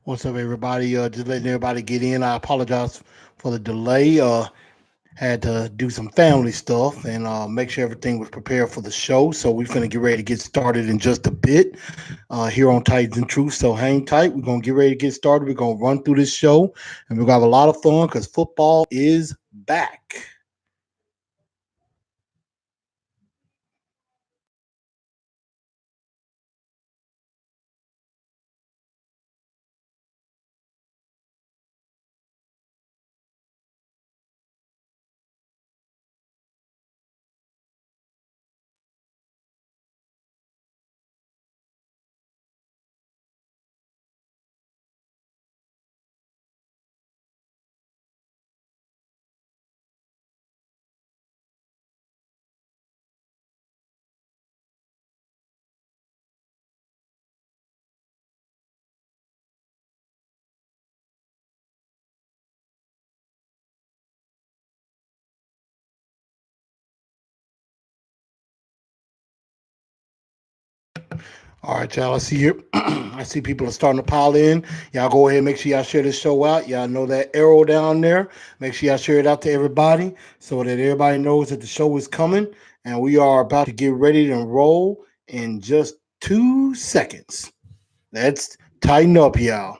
What's up, everybody? Just letting everybody get in. I apologize for the delay. Had to do some family stuff and make sure everything was prepared for the show. So we're finna get ready to get started in just a bit here on Titans and Truth. So hang tight. We're gonna get ready to get started. We're gonna run through this show and we're gonna have a lot of fun because football is back. All right, y'all. I see you. I see people are starting to pile in. Y'all go ahead and make sure y'all share this show out. Y'all know that arrow down there. Make sure y'all share it out to everybody so that everybody knows that the show is coming. And we are about to get ready to roll in just 2 seconds. Let's tighten up, y'all.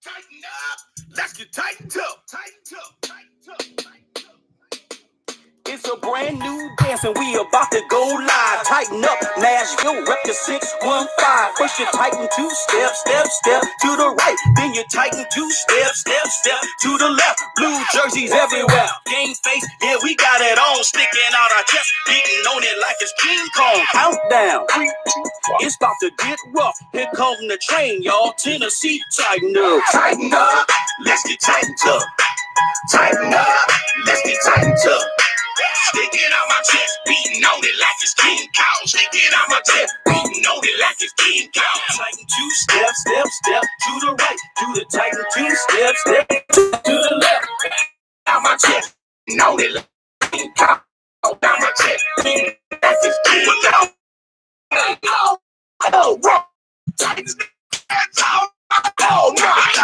Tighten up. Let's get tightened up. Tightened up. Tightened up. Tightened up. It's a brand new dance and we about to go live. Tighten up, Nashville, rep your 615. First you tighten two step, step, step to the right. Then you tighten two step, step, step to the left. Blue jerseys everywhere. Game face, yeah, we got it on. Sticking out our chest, beating on it like it's King Kong. Countdown. It's about to get rough. Here comes the train, y'all. Tennessee, tighten up. Tighten up, let's get tightened up. Tighten up, let's get tightened up. Sticking out my chest, beating on it like it's King Kong. Sticking out my chest, beating on it like it's King Kong. Tighten two step, step, step to the right. Do the tighten two step, step to the left. Out my chest, beating on it like it's King Kong. Down my chest, beating like it's King Kong. Oh, right. Titans, all right,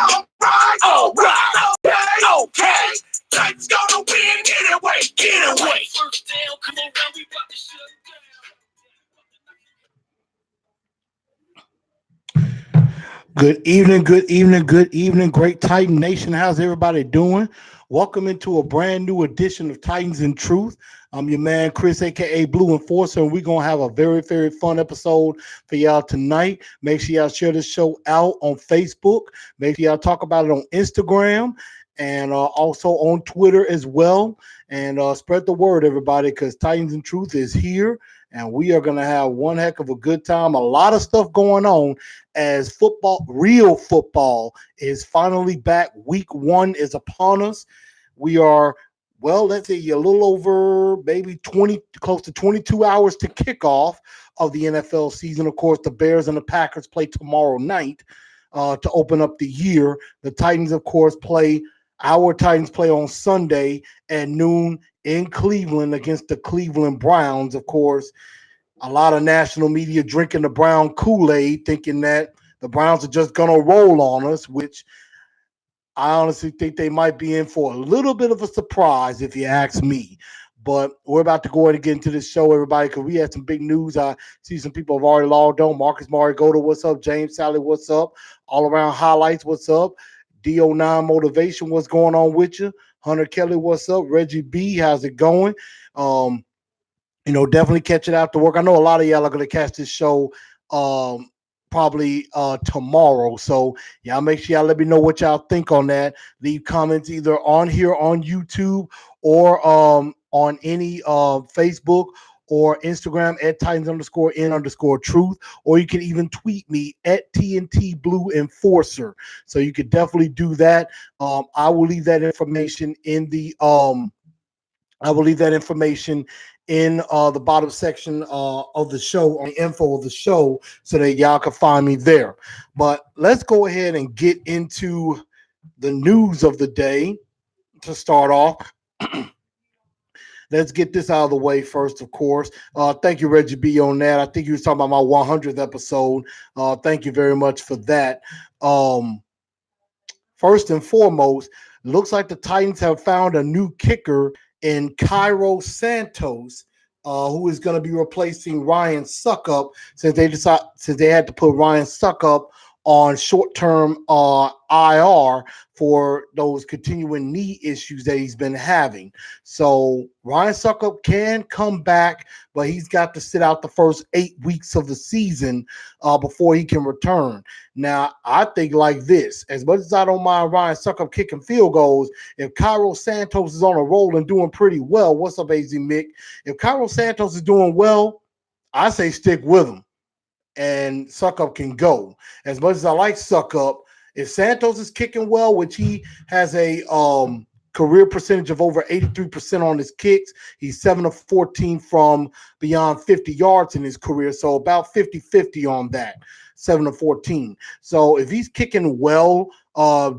all right, okay. Titans gonna win anyway, anyway. First down, come on round, we about to shut Good evening, good evening, good evening, great Titan Nation. How's everybody doing? Welcome into a brand new edition of Titans in Truth. I'm your man, Chris, aka Blue Enforcer, and we're going to have a very, very fun episode for y'all tonight. Make sure y'all share this show out on Facebook. Make sure y'all talk about it on Instagram and also on Twitter as well. And spread the word, everybody, because Titans in Truth is here, and we are going to have one heck of a good time. A lot of stuff going on as football, real football, is finally back. Week 1 is upon us. We are, well, let's say a little over maybe 20, close to 22 hours to kickoff of the NFL season. Of course, the Bears and the Packers play tomorrow night to open up the year. The Titans, of course, our Titans play on Sunday at noon in Cleveland against the Cleveland Browns. Of course, a lot of national media drinking the brown Kool-Aid, thinking that the Browns are just going to roll on us, which I honestly think they might be in for a little bit of a surprise, if you ask me. But we're about to go ahead and get into this show, everybody, because we had some big news. I see some people have already logged on. Marcus Marigoda, what's up? James Sally, what's up? All Around Highlights, what's up? DO9 Motivation, what's going on with you? Hunter Kelly, what's up? Reggie B, how's it going? Definitely catch it after work. I know a lot of y'all are going to catch this show probably tomorrow. So y'all make sure y'all let me know what y'all think on that. Leave comments either on here on YouTube or on any Facebook or Instagram at Titans_in_truth, or you can even tweet me at TNT Blue Enforcer. So you could definitely do that. I will leave that information in the bottom section of the show, on the info of the show, so that y'all can find me there. But let's go ahead and get into the news of the day to start off. let's get this out of the way first, of course. Thank you, Reggie B, on that. I think you was talking about my 100th episode. Thank you very much for that. Um, First and foremost, looks like the Titans have found a new kicker in Cairo Santos, who is going to be replacing Ryan Suckup since they had to put Ryan Suckup on short-term IR for those continuing knee issues that he's been having. So Ryan Suckup can come back, but he's got to sit out the first 8 weeks of the season before he can return. Now, I think like this, as much as I don't mind Ryan Suckup kicking field goals, if Cairo Santos is on a roll and doing pretty well, what's up, AZ Mick? If Cairo Santos is doing well, I say stick with him and Suckup can go. As much as I like Suckup, if Santos is kicking well, which he has a career percentage of over 83% on his kicks, he's 7 of 14 from beyond 50 yards in his career, so about 50-50 on that. 7 of 14. So if he's kicking well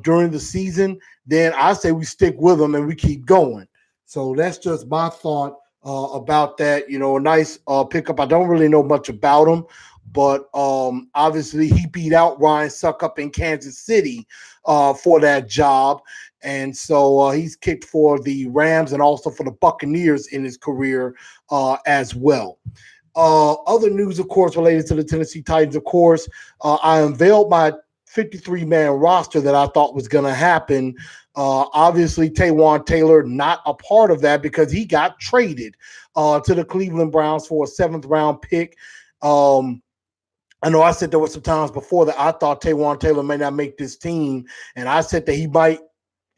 during the season, then I say we stick with him and we keep going. So that's just my thought about that. You know, a nice pickup. I don't really know much about him, but obviously he beat out Ryan Suckup in Kansas City for that job. And so he's kicked for the Rams and also for the Buccaneers in his career as well. Other news, of course, related to the Tennessee Titans, of course, I unveiled my 53-man roster that I thought was going to happen. Obviously, Taywan Taylor not a part of that because he got traded to the Cleveland Browns for a 7th-round pick. I know I said there were some times before that I thought Taywan Taylor may not make this team, and I said that he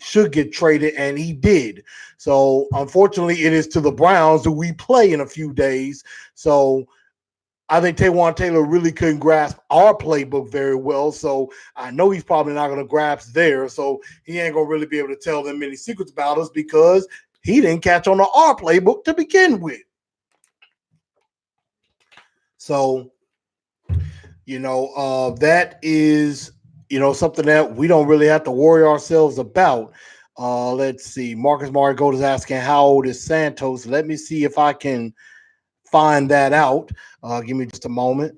should get traded, and he did. So, unfortunately, it is to the Browns, who we play in a few days. So, I think Taywan Taylor really couldn't grasp our playbook very well. So, I know he's probably not going to grasp theirs. So, he ain't going to really be able to tell them many secrets about us because he didn't catch on to our playbook to begin with. So, that is something that we don't really have to worry ourselves about. Let's see. Marcus Marigold is asking how old is Santos. Let me see if I can find that out. Give me just a moment.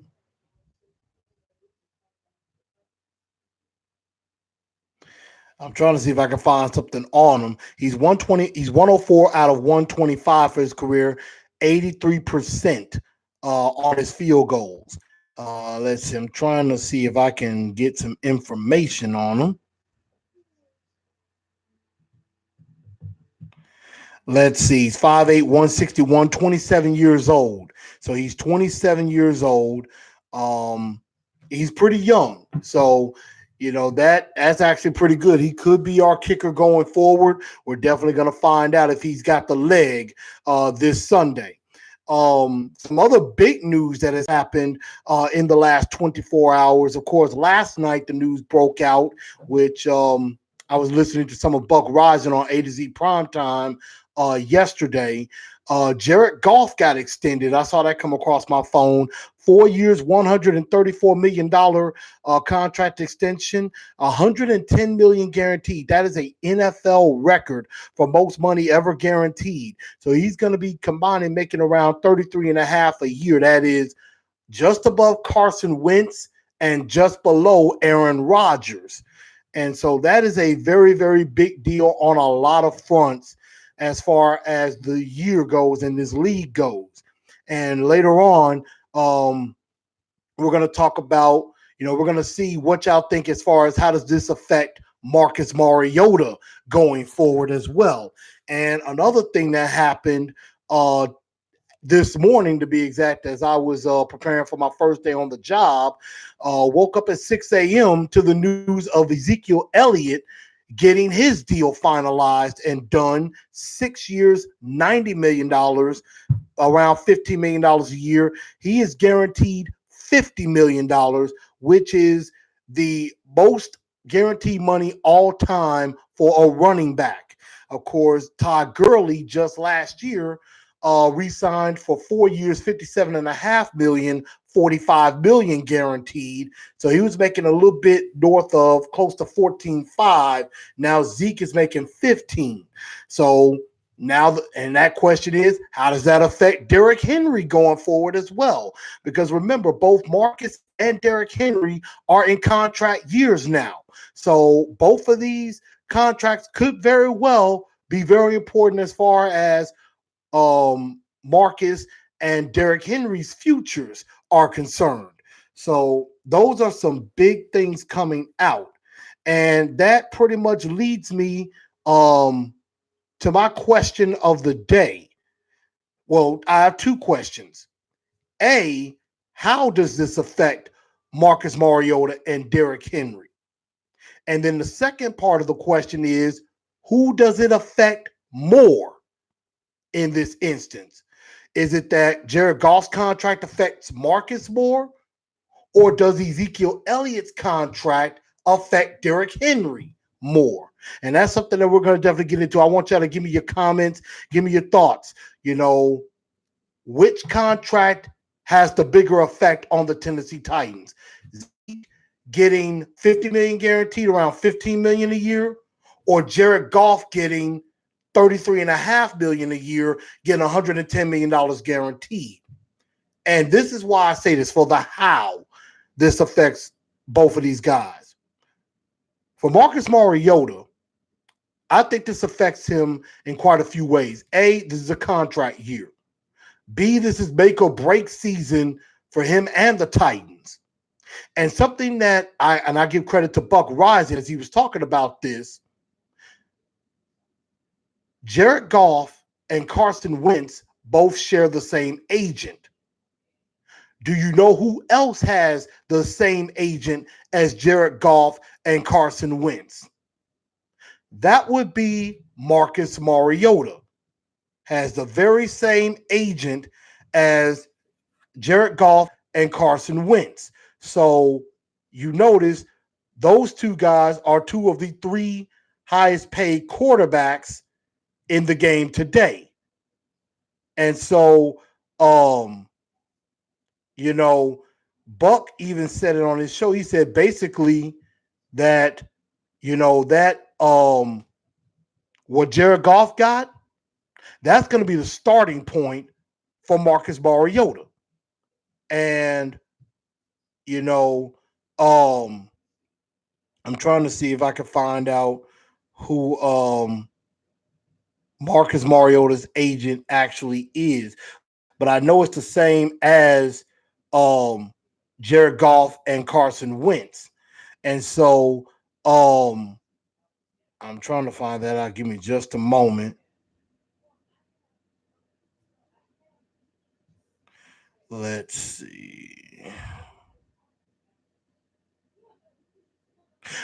I'm trying to see if I can find something on him. He's 120. He's 104 out of 125 for his career, 83% on his field goals. Let's see. I'm trying to see if I can get some information on him. Let's see. He's 5'8", 161, 27 years old. So he's 27 years old. He's pretty young. So, that's actually pretty good. He could be our kicker going forward. We're definitely going to find out if he's got the leg this Sunday. Some other big news that has happened in the last 24 hours. Of course, last night the news broke out, which I was listening to some of Buck Rising on A to Z Primetime yesterday. Jared Goff got extended. I saw that come across my phone. 4 years, $134 million contract extension, $110 million guaranteed. That is a NFL record for most money ever guaranteed. So he's going to be combining making around 33 and a half a year. That is just above Carson Wentz and just below Aaron Rodgers. And so that is a very, very big deal on a lot of fronts as far as the year goes and this league goes. And later on, we're going to talk about, we're going to see what y'all think as far as how does this affect Marcus Mariota going forward as well. And another thing that happened this morning, to be exact, as I was preparing for my first day on the job, woke up at 6 a.m. to the news of Ezekiel Elliott getting his deal finalized and done. 6 years, $90 million, around $15 million a year. He is guaranteed $50 million, which is the most guaranteed money all time for a running back. Of course, Todd Gurley just last year re-signed for 4 years, $57.5 million, $45 million guaranteed. So he was making a little bit north of close to 14.5. Now Zeke is making 15. So Now, and that question is, how does that affect Derrick Henry going forward as well? Because remember, both Marcus and Derrick Henry are in contract years now. So both of these contracts could very well be very important as far as Marcus and Derrick Henry's futures are concerned. So those are some big things coming out. And that pretty much leads me to my question of the day. Well, I have two questions. A, how does this affect Marcus Mariota and Derrick Henry? And then the second part of the question is, who does it affect more in this instance? Is it that Jared Goff's contract affects Marcus more, or does Ezekiel Elliott's contract affect Derrick Henry more? And that's something that we're going to definitely get into. I want y'all to give me your comments, give me your thoughts. Which contract has the bigger effect on the Tennessee Titans? Zeke getting $50 million guaranteed, around $15 million a year, or Jared Goff getting $33.5 million a year, getting $110 million guaranteed? And this is why I say this, for the how this affects both of these guys. For Marcus Mariota, I think this affects him in quite a few ways. A, this is a contract year. B, this is make or break season for him and the Titans. And something that I give credit to Buck Rising as he was talking about this, Jared Goff and Carson Wentz both share the same agent. Do you know who else has the same agent as Jared Goff and Carson Wentz? That would be Marcus Mariota. Has the very same agent as Jared Goff and Carson Wentz. So you notice those two guys are two of the three highest paid quarterbacks in the game today. And so, Buck even said it on his show. He said basically that, what Jared Goff got, that's going to be the starting point for Marcus Mariota. And, I'm trying to see if I can find out who Marcus Mariota's agent actually is. But I know it's the same as Jared Goff and Carson Wentz. And so I'm trying to find that out. Give me just a moment. Let's see.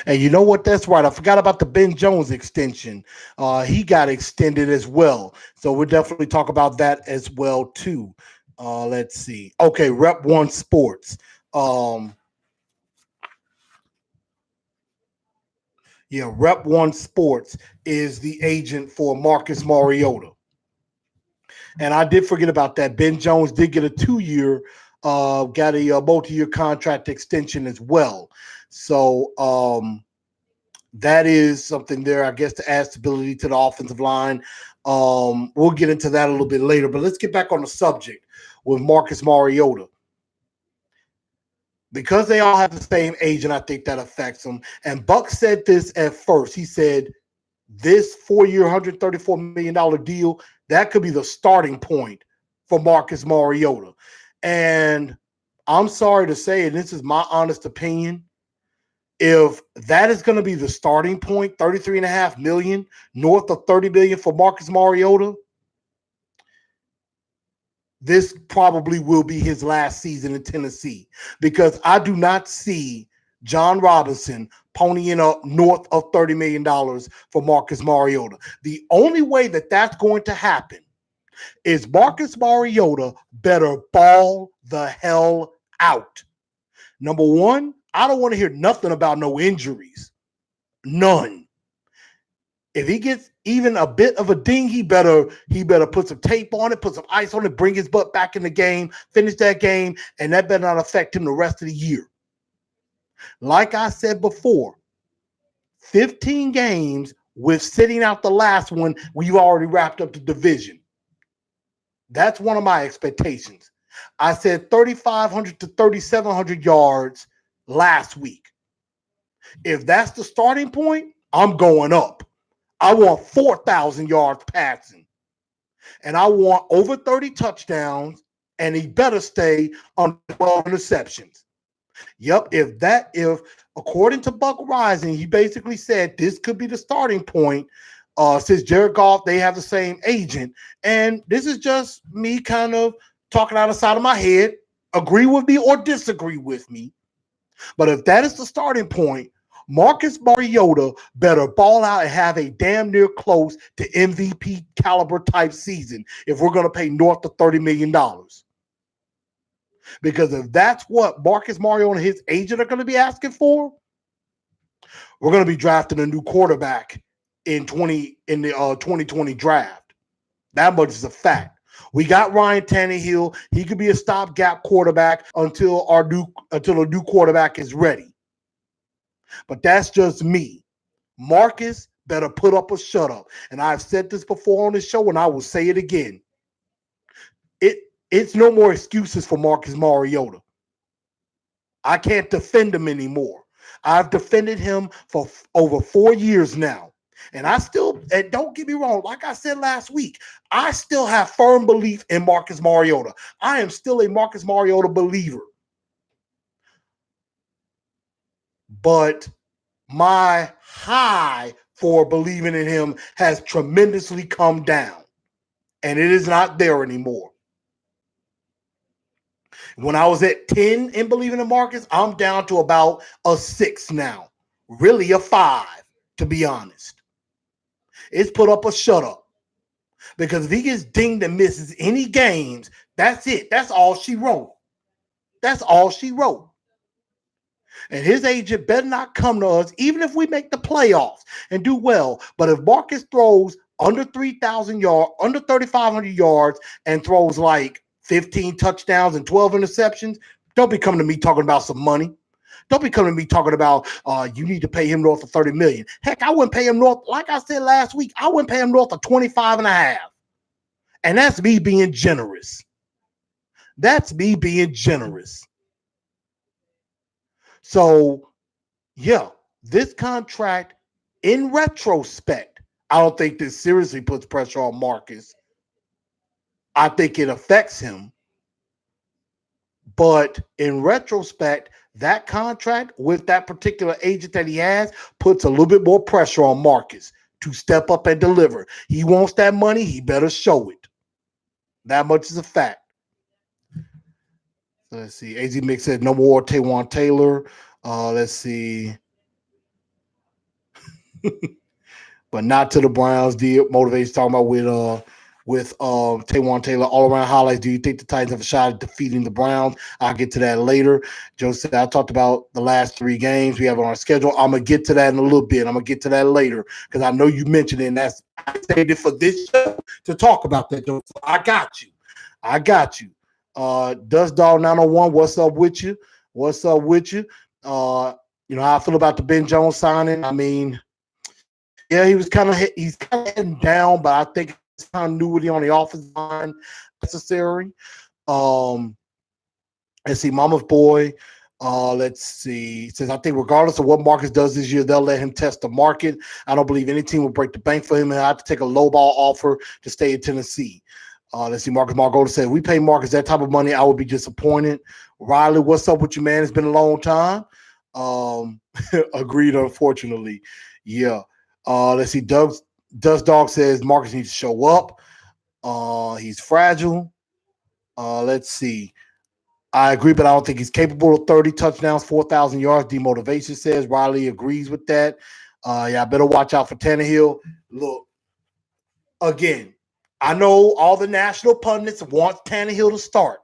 And you know what? That's right. I forgot about the Ben Jones extension. He got extended as well. So we'll definitely talk about that as well, too. Let's see. Okay, Rep One Sports. Rep One Sports is the agent for Marcus Mariota. And I did forget about that. Ben Jones did get a 2-year, got a multi-year contract extension as well. So that is something there, I guess, to add stability to the offensive line. We'll get into that a little bit later, but let's get back on the subject with Marcus Mariota. Because they all have the same agent, I think that affects them. And Buck said this at first. He said, this 4-year, $134 million deal, that could be the starting point for Marcus Mariota. And I'm sorry to say, and this is my honest opinion, if that is going to be the starting point, $33.5 million, north of $30 million for Marcus Mariota, this probably will be his last season in Tennessee, because I do not see John Robinson ponying up north of $30 million for Marcus Mariota. The only way that that's going to happen is Marcus Mariota better ball the hell out. Number one, I don't want to hear nothing about no injuries. None. If he gets even a bit of a ding, he better put some tape on it, put some ice on it, bring his butt back in the game, finish that game, and that better not affect him the rest of the year. Like I said before, 15 games with sitting out the last one, we've already wrapped up the division. That's one of my expectations. I said 3,500 to 3,700 yards last week. If that's the starting point, I'm going up. I want 4,000 yards passing. And I want over 30 touchdowns, and he better stay on 12 interceptions. Yep, if according to Buck Rising, he basically said this could be the starting point. Since Jared Goff, they have the same agent. And this is just me kind of talking out of the side of my head. Agree with me or disagree with me. But if that is the starting point, Marcus Mariota better ball out and have a damn near close to MVP caliber type season if we're going to pay north of $30 million. Because if that's what Marcus Mariota and his agent are going to be asking for, we're going to be drafting a new quarterback in the 2020 draft. That much is a fact. We got Ryan Tannehill. He could be a stopgap quarterback until a new quarterback is ready. But that's just me. Marcus better put up or shut up. And I've said this before on the show, and I will say it again. It's no more excuses for Marcus Mariota. I can't defend him anymore. I've defended him for over 4 years now. And and don't get me wrong, like I said last week, I still have firm belief in Marcus Mariota. I am still a Marcus Mariota believer. But my high for believing in him has tremendously come down. And it is not there anymore. When I was at 10 in believing in Marcus, I'm down to about a 6 now. Really a 5, to be honest. It's put up or shut up. Because if he gets dinged and misses any games, that's it. That's all she wrote. That's all she wrote. And his agent better not come to us, even if we make the playoffs and do well. But if Marcus throws under 3,000 yards, under 3,500 yards, and throws like 15 touchdowns and 12 interceptions, don't be coming to me talking about some money. Don't be coming to me talking about you need to pay him north of 30 million. Heck, I wouldn't pay him north, like I said last week, I wouldn't pay him north of 25 and a half. And that's me being generous. That's me being generous. So, yeah, this contract, in retrospect, I don't think this seriously puts pressure on Marcus. I think it affects him. But in retrospect, that contract with that particular agent that he has puts a little bit more pressure on Marcus to step up and deliver. He wants that money. He better show it. That much is a fact. So let's see. AZ Mix said no more Taywan Taylor. Let's see. But not to the Browns. The motivation talking about with Taywan Taylor all around highlights. Do you think the Titans have a shot at defeating the Browns? I'll get to that later. Joe said I talked about the last 3 games we have on our schedule. I'm gonna get to that in a little bit. I'm gonna get to that later because I know you mentioned it. And I saved it for this show to talk about that. Joe. So I got you. Dust Dog 901, what's up with you? What's up with you? You know how I feel about the Ben Jones signing. I mean, yeah, he's kind of heading down, but I think continuity on the offensive line necessary. Let's see, Mama's Boy. Let's see. It says, I think regardless of what Marcus does this year, they'll let him test the market. I don't believe any team will break the bank for him, and I have to take a low ball offer to stay in Tennessee. Let's see, Marcus Margolis said, if we pay Marcus that type of money, I would be disappointed. Riley, what's up with you, man? It's been a long time. Agreed, unfortunately. Yeah. Let's see, Dust Dog says Marcus needs to show up. He's fragile. Let's see. I agree, but I don't think he's capable of 30 touchdowns, 4,000 yards. Demotivation says Riley agrees with that. Yeah, I better watch out for Tannehill. Look, again, I know all the national pundits want Tannehill to start.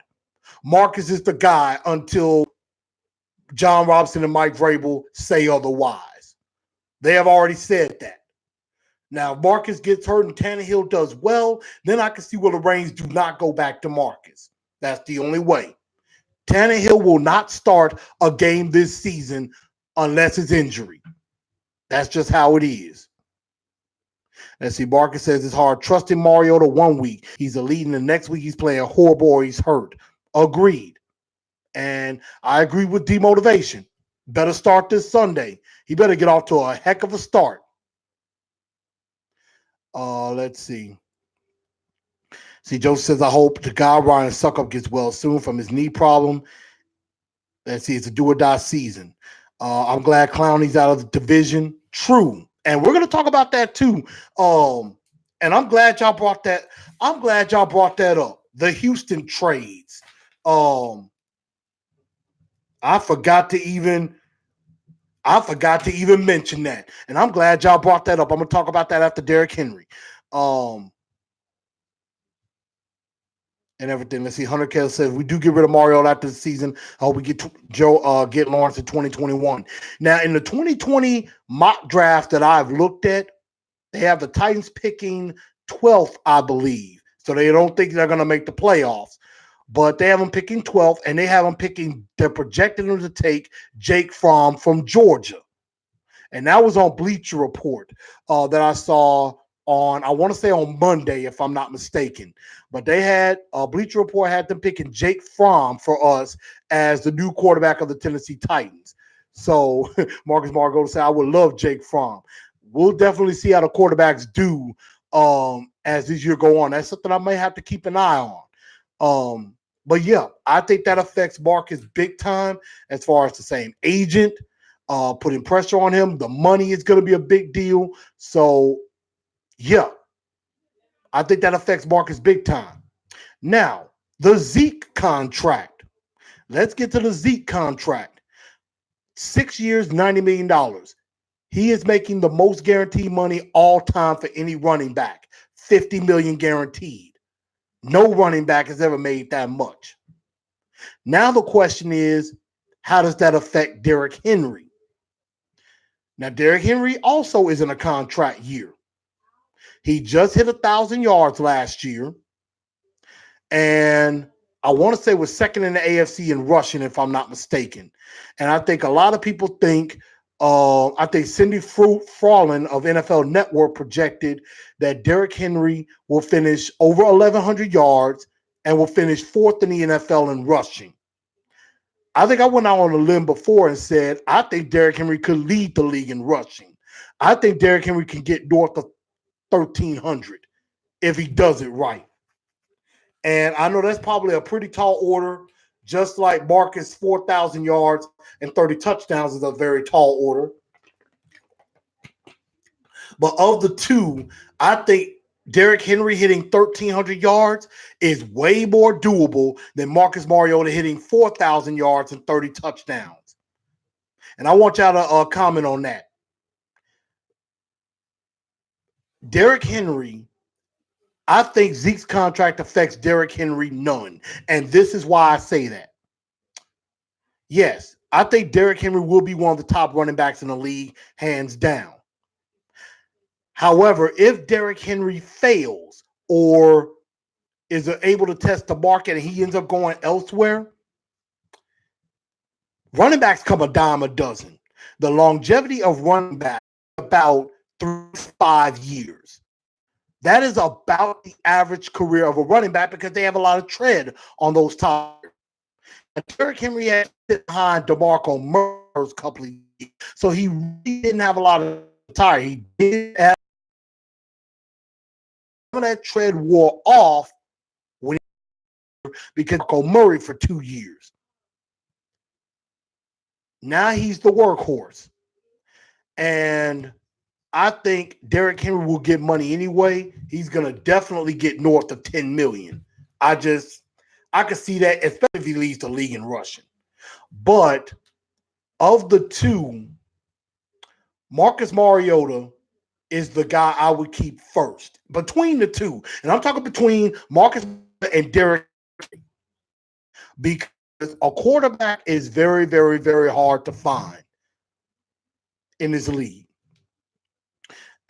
Marcus is the guy until John Robinson and Mike Vrabel say otherwise. They have already said that. Now, if Marcus gets hurt and Tannehill does well, then I can see where the reins do not go back to Marcus. That's the only way. Tannehill will not start a game this season unless it's injury. That's just how it is. Let's see. Marcus says it's hard trusting Mariota 1 week. He's a lead, and the next week he's playing horrible or he's hurt. Agreed. And I agree with demotivation. Better start this Sunday. He better get off to a heck of a start. Let's see. See, Joe says, I hope the guy Ryan Suckup gets well soon from his knee problem. Let's see, it's a do or die season. I'm glad Clowney's out of the division. True. And we're going to talk about that too. And I'm glad y'all brought that. I'm glad y'all brought that up. The Houston trades. I forgot to even mention that. And I'm glad y'all brought that up. I'm going to talk about that after Derrick Henry. And everything. Let's see. Hunter Kell says we do get rid of Mario after the season. We get get Lawrence in 2021. Now, in the 2020 mock draft that I've looked at, they have the Titans picking 12th, I believe. So they don't think they're going to make the playoffs. But they have them picking 12th, and they have them picking. They're projecting them to take Jake Fromm from Georgia, and that was on Bleacher Report that I saw on, I want to say on Monday, if I'm not mistaken. But they had, Bleacher Report had them picking Jake Fromm for us as the new quarterback of the Tennessee Titans. So Marcus Margot said, I would love Jake Fromm. We'll definitely see how the quarterbacks do as this year go on. That's something I may have to keep an eye on. But yeah, I think that affects Marcus big time as far as the same agent, putting pressure on him. The money is going to be a big deal. So yeah, I think that affects Marcus big time. Now, the Zeke contract. Let's get to the Zeke contract. 6 years, $90 million. He is making the most guaranteed money all time for any running back. $50 million guaranteed. No running back has ever made that much. Now the question is, how does that affect Derrick Henry? Now, Derrick Henry also is in a contract year. He just hit 1,000 yards last year. And I want to say was second in the AFC in rushing, if I'm not mistaken. And I think a lot of people think, I think Cindy Frawlin of NFL Network projected that Derrick Henry will finish over 1,100 yards and will finish fourth in the NFL in rushing. I think I went out on a limb before and said, I think Derrick Henry could lead the league in rushing. I think Derrick Henry can get north of 1,300 if he does it right. And I know that's probably a pretty tall order, just like Marcus 4,000 yards and 30 touchdowns is a very tall order. But of the two, I think Derrick Henry hitting 1,300 yards is way more doable than Marcus Mariota hitting 4,000 yards and 30 touchdowns. And I want y'all to comment on that. Derrick Henry, I think Zeke's contract affects Derrick Henry none. And this is why I say that. Yes, I think Derrick Henry will be one of the top running backs in the league, hands down. However, if Derrick Henry fails or is able to test the market and he ends up going elsewhere, running backs come a dime a dozen. The longevity of running backs is about 3 to 5 years. That is about the average career of a running back because they have a lot of tread on those tires. Derrick Henry had to sit behind DeMarco Murray's couple of years, so he really didn't have a lot of tire. He did have some of that tread wore off when because Murray for 2 years. Now he's the workhorse, and I think Derrick Henry will get money anyway. He's going to definitely get north of 10 million. I could see that, especially if he leads the league in rushing. But of the two, Marcus Mariota is the guy I would keep first. Between the two, and I'm talking between Marcus and Derrick, because a quarterback is very, very, very hard to find in this league.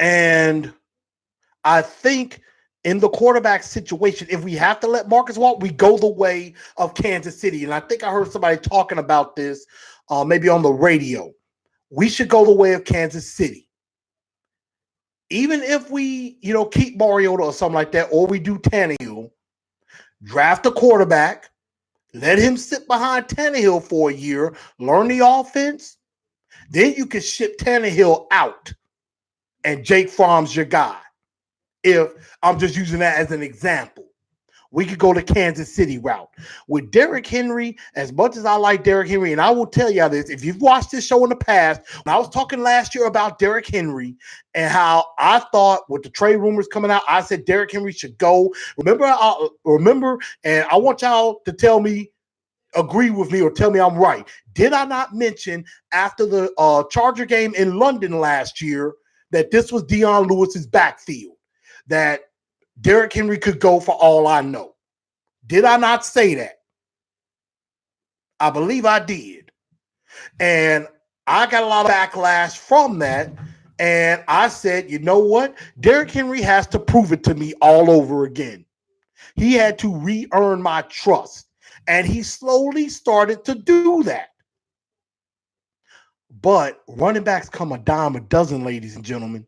And I think in the quarterback situation, if we have to let Marcus walk, we go the way of Kansas City. And I think I heard somebody talking about this maybe on the radio. We should go the way of Kansas City. even if we, keep Mariota or something like that, or we do Tannehill, draft a quarterback, let him sit behind Tannehill for a year, learn the offense, then you can ship Tannehill out, and Jake Fromm's your guy. If I'm just using that as an example. We could go the Kansas City route. With Derrick Henry, as much as I like Derrick Henry, and I will tell y'all this, if you've watched this show in the past, when I was talking last year about Derrick Henry and how I thought with the trade rumors coming out, I said Derrick Henry should go. Remember, and I want y'all to tell me, agree with me or tell me I'm right. Did I not mention after the Charger game in London last year that this was Deion Lewis's backfield? That Derrick Henry could go for all I know. Did I not say that? I believe I did. And I got a lot of backlash from that. And I said, you know what? Derrick Henry has to prove it to me all over again. He had to re-earn my trust. And he slowly started to do that. But running backs come a dime a dozen, ladies and gentlemen.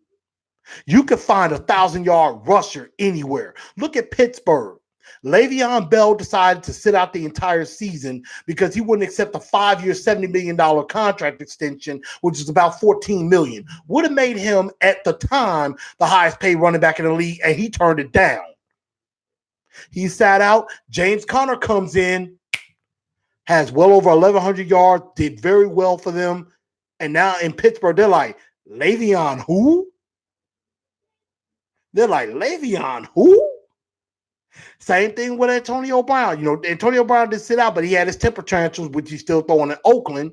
You could find a 1,000-yard rusher anywhere. Look at Pittsburgh. Le'Veon Bell decided to sit out the entire season because he wouldn't accept a 5-year, $70 million contract extension, which is about $14 million. Would have made him, at the time, the highest paid running back in the league, and he turned it down. He sat out. James Conner comes in, has well over 1,100 yards, did very well for them. And now in Pittsburgh, they're like, Le'Veon who? They're like, Le'Veon who? Same thing with Antonio Brown. Antonio Brown did sit out, but he had his temper tantrums, which he's still throwing in Oakland.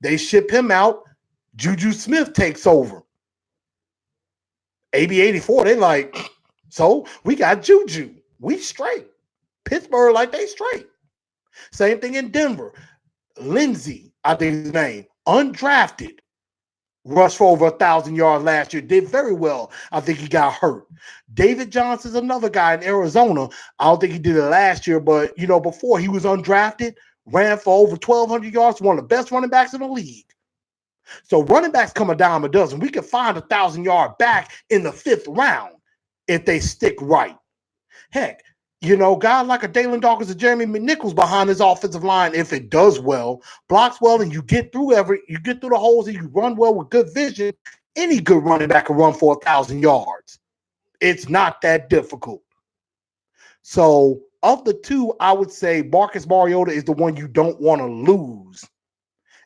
They ship him out. Juju Smith takes over. AB84, they like, so we got Juju. We straight. Pittsburgh, like they straight. Same thing in Denver. Lindsey, I think his name, undrafted. Rushed for over 1,000 yards last year. Did very well. I think he got hurt. David Johnson's another guy in Arizona. I don't think he did it last year, but, before he was undrafted, ran for over 1,200 yards, one of the best running backs in the league. So running backs come a dime a dozen. We can find a 1,000-yard back in the 5th round if they stick right. Heck, guys like a Dalen Dawkins or Jeremy McNichols behind his offensive line, if it does well, blocks well, and you get through the holes and you run well with good vision, any good running back can run for 1,000 yards. It's not that difficult. So of the two, I would say Marcus Mariota is the one you don't want to lose.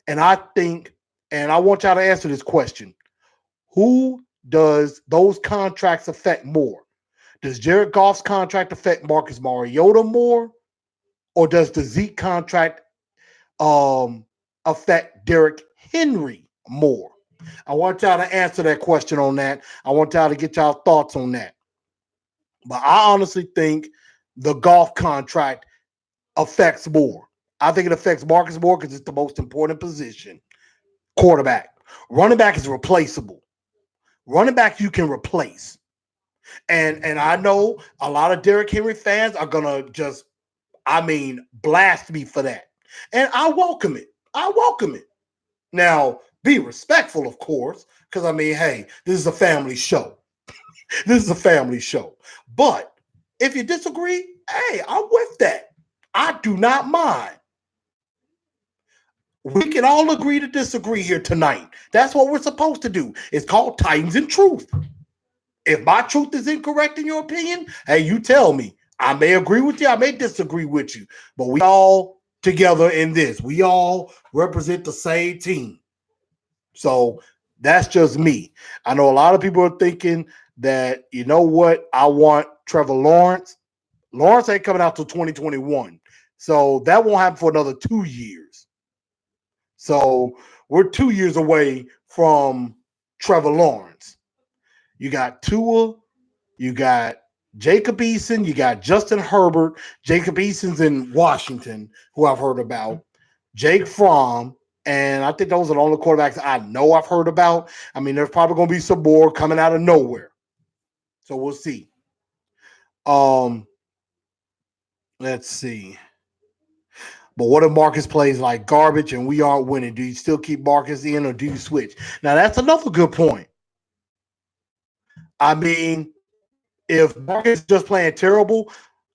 And I think, and I want y'all to answer this question, who does those contracts affect more? Does Jared Goff's contract affect Marcus Mariota more, or does the Zeke contract affect Derrick Henry more? I want y'all to answer that question on that. I want y'all to get y'all thoughts on that. But I honestly think the Goff contract affects more. I think it affects Marcus more because it's the most important position. Quarterback. Running back is replaceable. Running back you can replace. And I know a lot of Derrick Henry fans are going to just, blast me for that. And I welcome it. Now, be respectful, of course, because, hey, this is a family show. But if you disagree, hey, I'm with that. I do not mind. We can all agree to disagree here tonight. That's what we're supposed to do. It's called Titans and Truth. If my truth is incorrect in your opinion, hey, you tell me. I may agree with you. I may disagree with you. But we all together in this. We all represent the same team. So that's just me. I know a lot of people are thinking that, you know what? I want Trevor Lawrence. Lawrence ain't coming out till 2021. So that won't happen for another 2 years. So we're 2 years away from Trevor Lawrence. You got Tua, you got Jacob Eason, you got Justin Herbert. Jacob Eason's in Washington, who I've heard about. Jake Fromm, and I think those are the only quarterbacks I know I've heard about. There's probably going to be some more coming out of nowhere. So we'll see. Let's see. But what if Marcus plays like garbage and we aren't winning? Do you still keep Marcus in or do you switch? Now, that's another good point. I mean, if Marcus is just playing terrible,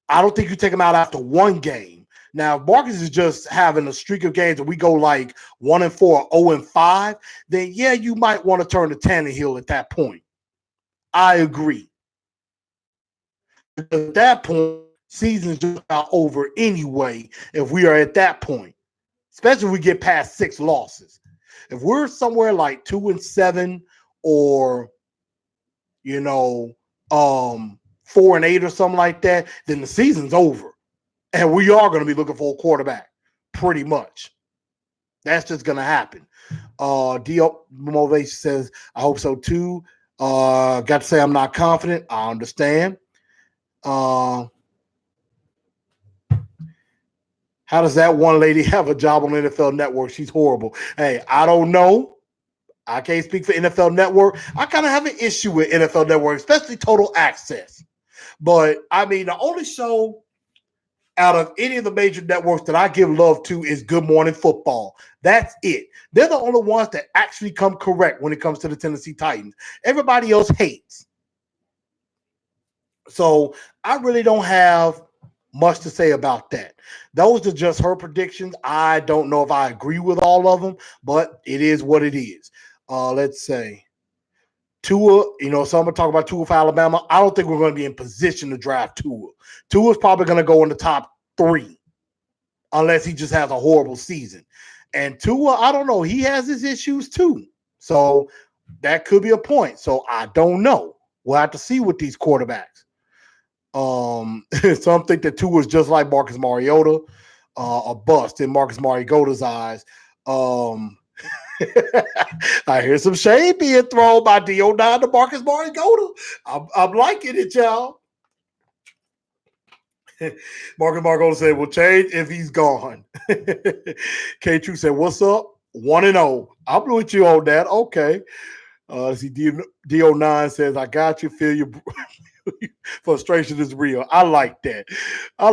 I don't think you take him out after one game. Now, if Marcus is just having a streak of games and we go like 1-4, 0-5, then yeah, you might want to turn to Tannehill at that point. I agree. Because at that point, season's just about over anyway. If we are at that point, especially if we get past 6 losses. If we're somewhere like 2-7 or you know 4-8 or something like that, then the season's over. And we are going to be looking for a quarterback, pretty much. That's just going to happen. Dio Motivation says, I hope so too. Got to say I'm not confident. I understand. How does that one lady have a job on NFL Network? She's horrible. Hey, I don't know. I can't speak for NFL Network. I kind of have an issue with NFL Network, especially Total Access. But, I mean, the only show out of any of the major networks that I give love to is Good Morning Football. That's it. They're the only ones that actually come correct when it comes to the Tennessee Titans. Everybody else hates. So I really don't have much to say about that. Those are just her predictions. I don't know if I agree with all of them, but it is what it is. Let's say Tua, so I'm going to talk about Tua for Alabama. I don't think we're going to be in position to draft Tua. Tua's probably going to go in the top 3 unless he just has a horrible season. And Tua, I don't know. He has his issues too. So that could be a point. So I don't know. We'll have to see with these quarterbacks. Some think that Tua is just like Marcus Mariota, a bust in Marcus Mariota's eyes. I hear some shade being thrown by D09 to Marcus Mariota. I'm liking it, y'all. Marcus Mariota said, "Will change if he's gone." K True said, "What's up? 1-0. I'm with you on that. Okay." See, D09 says, "I got you. Feel your frustration is real." I like that. I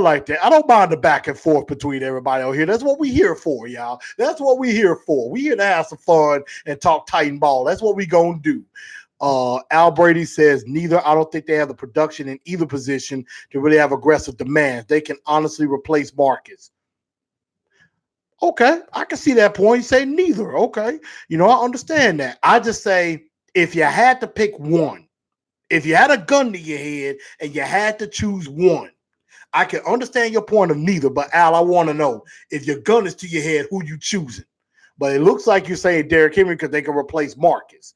don't mind the back and forth between everybody out here. That's what we here for, y'all. That's what we here for. We here to have some fun and talk Titan ball. That's what we gonna do. Al Brady says neither. I don't think they have the production in either position to really have aggressive demands. They can honestly replace Marcus. Okay, I can see that point. You say neither. Okay, I understand that. I just say if you had to pick one, if you had a gun to your head and you had to choose one, I can understand your point of neither. But Al, I want to know if your gun is to your head, who you choosing? But it looks like you're saying Derrick Henry because they can replace Marcus.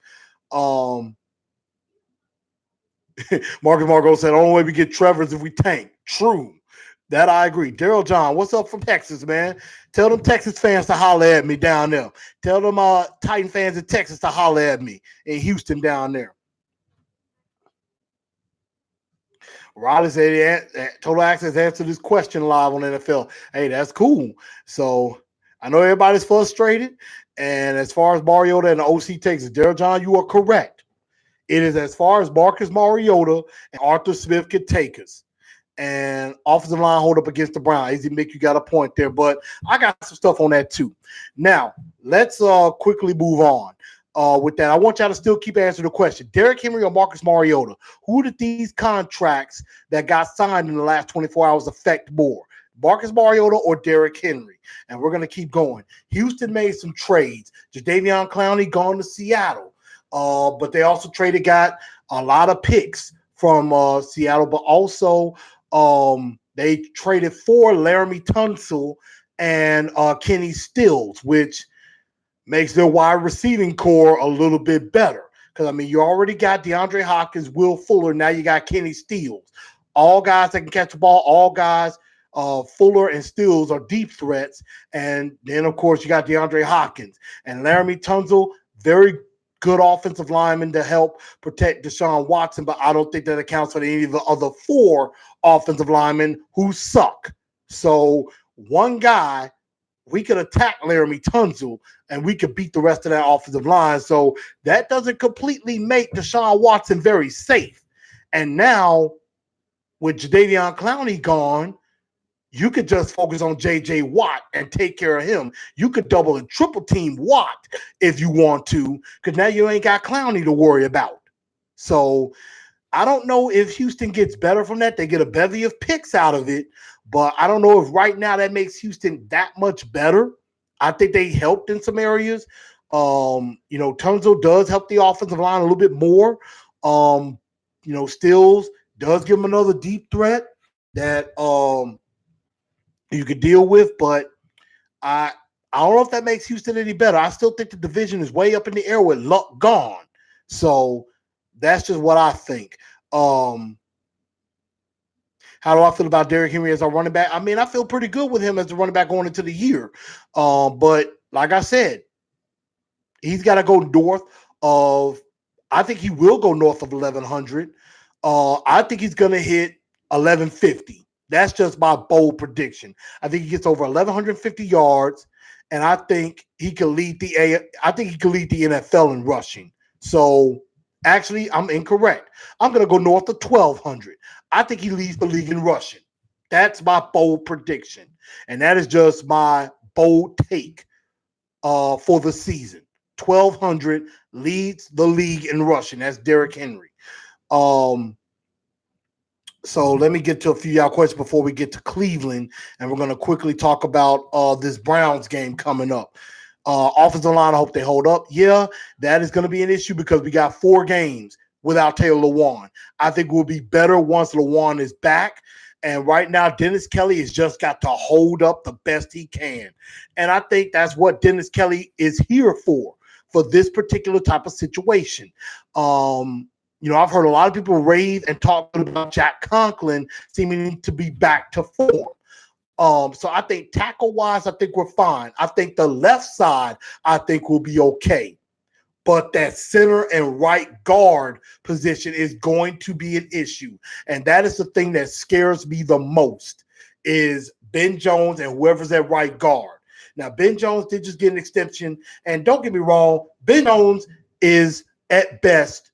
Marcus Margot said, "Only way we get Trevor is if we tank." True. That I agree. Daryl John, what's up from Texas, man? Tell them Texas fans to holler at me down there. Tell them Titan fans in Texas to holler at me in Houston down there. Riley said, Total Access answered this question live on NFL. Hey, that's cool. So I know everybody's frustrated. And as far as Mariota and the OC takes it, Daryl John, you are correct. It is as far as Marcus Mariota and Arthur Smith could take us. And offensive line hold up against the Browns. Easy Mick, you got a point there, but I got some stuff on that too. Now, let's quickly move on. With that, I want y'all to still keep answering the question. Derrick Henry or Marcus Mariota? Who did these contracts that got signed in the last 24 hours affect more? Marcus Mariota or Derrick Henry? And we're going to keep going. Houston made some trades. Jadeveon Clowney gone to Seattle. But they also got a lot of picks from Seattle, but also they traded for Laramie Tunsil and Kenny Stills, which makes their wide receiving core a little bit better. Because, you already got DeAndre Hopkins, Will Fuller. Now you got Kenny Stills. All guys that can catch the ball. All guys, Fuller and Stills are deep threats. And then, of course, you got DeAndre Hopkins. And Laramie Tunsil, very good offensive lineman to help protect Deshaun Watson. But I don't think that accounts for any of the other 4 offensive linemen who suck. So one guy, we could attack Laramie Tunsil and we could beat the rest of that offensive line. So that doesn't completely make Deshaun Watson very safe. And now with Jadeveon Clowney gone, you could just focus on J.J. Watt and take care of him. You could double and triple team Watt if you want to, because now you ain't got Clowney to worry about. So I don't know if Houston gets better from that. They get a bevy of picks out of it, but I don't know if right now that makes Houston that much better. I think they helped in some areas. Tunzel does help the offensive line a little bit more. Um, Stills does give them another deep threat that you could deal with, but I I don't know if that makes Houston any better. I still think the division is way up in the air with Luck gone. So that's just what I think. Um, how do I feel about Derrick Henry as our running back? I mean, I feel pretty good with him as the running back going into the year. But like I said, he's got to go north of. I think he will go north of 1100. I think he's going to hit 1150. That's just my bold prediction. I think he gets over 1150 yards, and I think he can lead the A. I think he can lead the NFL in rushing. So actually, I'm incorrect. I'm going to go north of 1200. I think he leads the league in rushing. That's my bold prediction, and that is just my bold take for the season. 1,200 leads the league in rushing. That's Derrick Henry. Um, so let me get to a few y'all questions before we get to Cleveland, and we're going to quickly talk about this Browns game coming up. Offensive line, I hope they hold up. Yeah, that is going to be an issue because we got 4 games without Taylor Lewan. I think we'll be better once Lewan is back. And right now, Dennis Kelly has just got to hold up the best he can. And I think that's what Dennis Kelly is here for this particular type of situation. I've heard a lot of people rave and talk about Jack Conklin seeming to be back to form. So I think tackle wise, I think we're fine. I think the left side, I think will be okay. But that center and right guard position is going to be an issue. And that is the thing that scares me the most is Ben Jones and whoever's at right guard. Now, Ben Jones did just get an extension. And don't get me wrong, Ben Jones is at best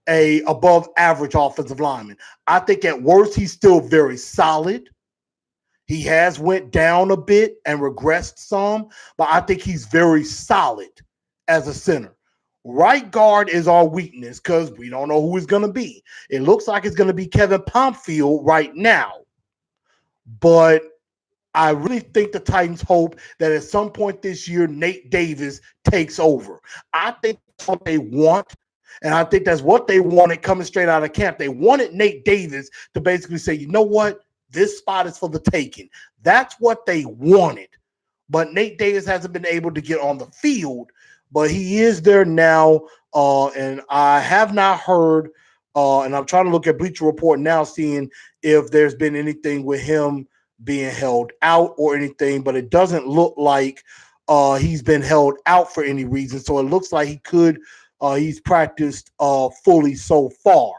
a above average offensive lineman. I think at worst, he's still very solid. He has went down a bit and regressed some, but I think he's very solid as a center. Right guard is our weakness because we don't know who it's going to be. It looks like it's going to be Kevin Pomfield right now, but I really think the Titans hope that at some point this year, Nate Davis takes over. I think that's what they want. And I think that's what they wanted coming straight out of camp. They wanted Nate Davis to basically say, you know what? This spot is for the taking. That's what they wanted. But Nate Davis hasn't been able to get on the field, but he is there now. And I have not heard, and I'm trying to look at Bleacher Report now, seeing if there's been anything with him being held out or anything, but it doesn't look like he's been held out for any reason. So it looks like he could, he's practiced fully so far.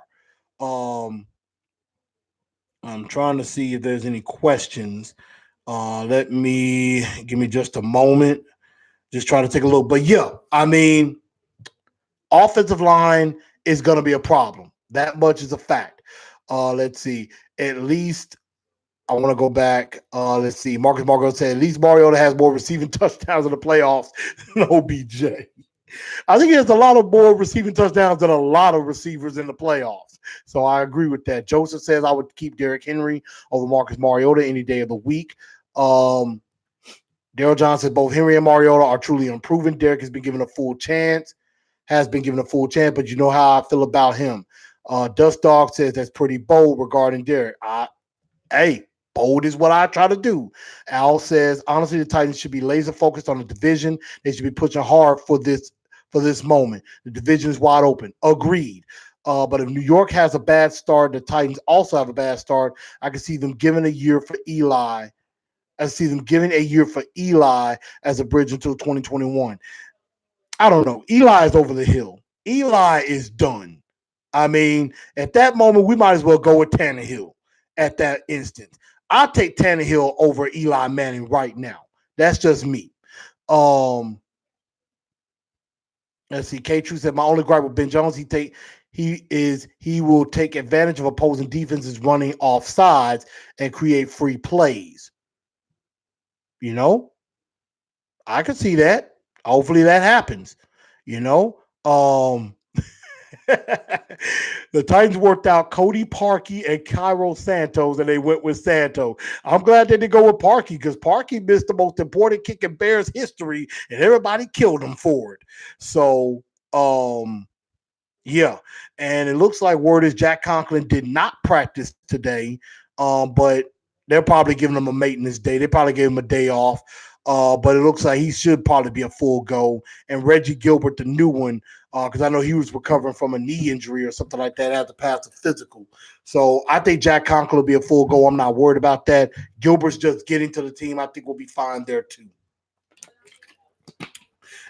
I'm trying to see if there's any questions. Let me give me just a moment. Just try to take a look. But yeah, I mean, offensive line is going to be a problem. That much is a fact. Let's see. At least I want to go back. Let's see. Marcus Mariota said at least Mariota has more receiving touchdowns in the playoffs than OBJ. I think he has a lot of more receiving touchdowns than a lot of receivers in the playoffs. So I agree with that. Joseph says I would keep Derrick Henry over Marcus Mariota any day of the week. Daryl John says both Henry and Mariota are truly unproven. Derrick has been given a full chance, but you know how I feel about him. Dust Dog says that's pretty bold regarding Derrick. Hey, bold is what I try to do. Al says, honestly, the Titans should be laser focused on the division. They should be pushing hard for this moment. The division is wide open. Agreed. But if New York has a bad start, the Titans also have a bad start. I can see them giving a year for Eli. I see them giving a year for Eli as a bridge until 2021. I don't know. Eli is over the hill. Eli is done. I mean, at that moment, we might as well go with Tannehill at that instant. I'll take Tannehill over Eli Manning right now. That's just me. Let's see. K True said my only gripe with Ben Jones, he will take advantage of opposing defenses running off sides and create free plays. You know, I could see that. Hopefully that happens. You know, The Titans worked out Cody Parkey and Cairo Santos, and they went with Santos. I'm glad they didn't go with Parkey because Parkey missed the most important kick in Bears history, and everybody killed him for it. So, yeah, and it looks like word is Jack Conklin did not practice today, but they're probably giving him a maintenance day. They probably gave him a day off, but it looks like he should probably be a full go. And Reggie Gilbert, the new one, because I know he was recovering from a knee injury or something like that, had to pass a physical. So I think Jack Conklin will be a full go. I'm not worried about that. Gilbert's just getting to the team. I think we'll be fine there too.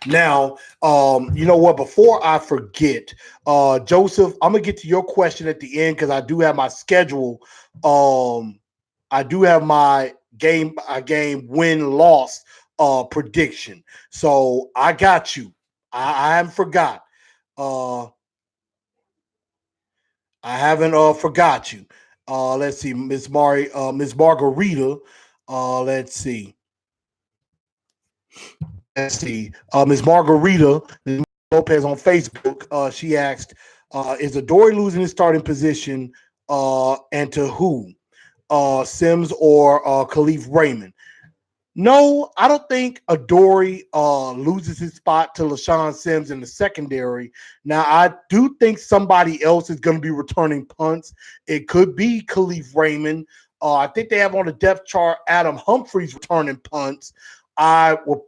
Now, you know what? Before I forget, Joseph, I'm gonna get to your question at the end because I do have my schedule. I do have my game win loss prediction. So I got you. I haven't forgot. Uh, I haven't forgot you. Let's see, Miss Margarita. Let's see. Let's see. Ms. Margarita Lopez on Facebook, she asked, is Adoree losing his starting position and to who? Sims or Khalif Raymond? No, I don't think Adoree loses his spot to LaShawn Sims in the secondary. Now, I do think somebody else is going to be returning punts. It could be Khalif Raymond. I think they have on the depth chart Adam Humphries returning punts. I would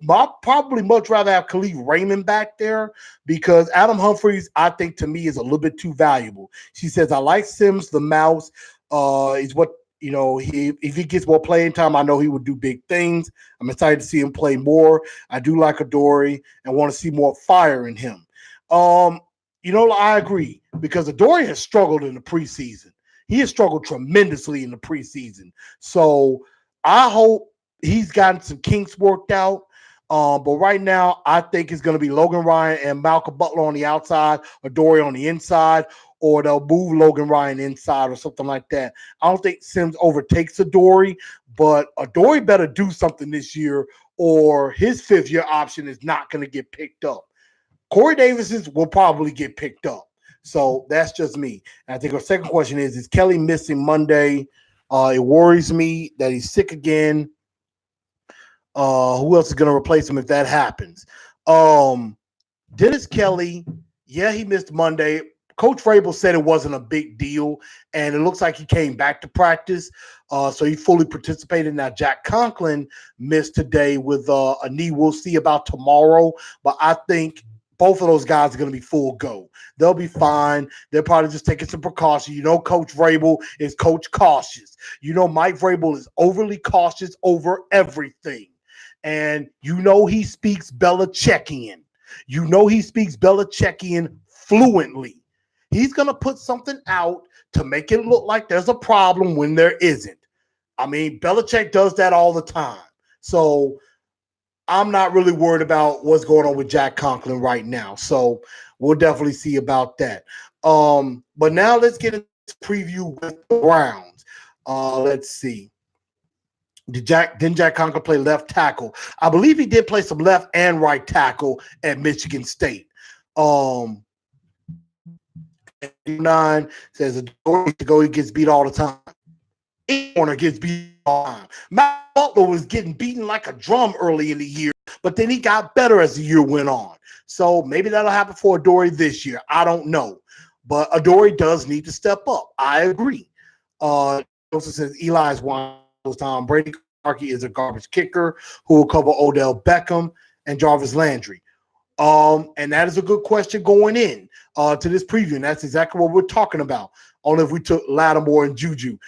probably much rather have Khalif Raymond back there because Adam Humphries, I think, to me, is a little bit too valuable. She says, I like Sims, the mouse. He's what if he gets more playing time, I know he would do big things. I'm excited to see him play more. I do like Adoree and want to see more fire in him. I agree because Adoree has struggled in the preseason. He has struggled tremendously in the preseason. So I hope he's gotten some kinks worked out. But right now, I think it's going to be Logan Ryan and Malcolm Butler on the outside, Adoree on the inside, or they'll move Logan Ryan inside or something like that. I don't think Sims overtakes Adoree, but Adoree better do something this year or his fifth-year option is not going to get picked up. Corey Davis's will probably get picked up. So that's just me. And I think our second question is Kelly missing Monday? It worries me that he's sick again. Who else is going to replace him if that happens? Dennis Kelly, yeah, he missed Monday. Coach Vrabel said it wasn't a big deal, and it looks like he came back to practice, so he fully participated. Now, Jack Conklin missed today with a knee. We'll see about tomorrow, but I think both of those guys are going to be full go. They'll be fine. They're probably just taking some precaution. Coach Vrabel is Coach Cautious. Mike Vrabel is overly cautious over everything. And he speaks Belichickian. He speaks Belichickian fluently. He's going to put something out to make it look like there's a problem when there isn't. I mean, Belichick does that all the time. So I'm not really worried about what's going on with Jack Conklin right now. So we'll definitely see about that. But now let's get into this preview with the Browns. Let's see. Didn't Jack Conklin play left tackle? I believe he did play some left and right tackle at Michigan State. 9 says Adoree to go, he gets beat all the time. Corner gets beat all the time. Matt Butler was getting beaten like a drum early in the year, but then he got better as the year went on. So maybe that'll happen for Adoree this year. I don't know. But Adoree does need to step up. I agree. Joseph says Eli's one. Tom Brady Clarkey is a garbage kicker who will cover Odell Beckham and Jarvis Landry. And that is a good question going in to this preview. And that's exactly what we're talking about. Only if we took Lattimore and Juju.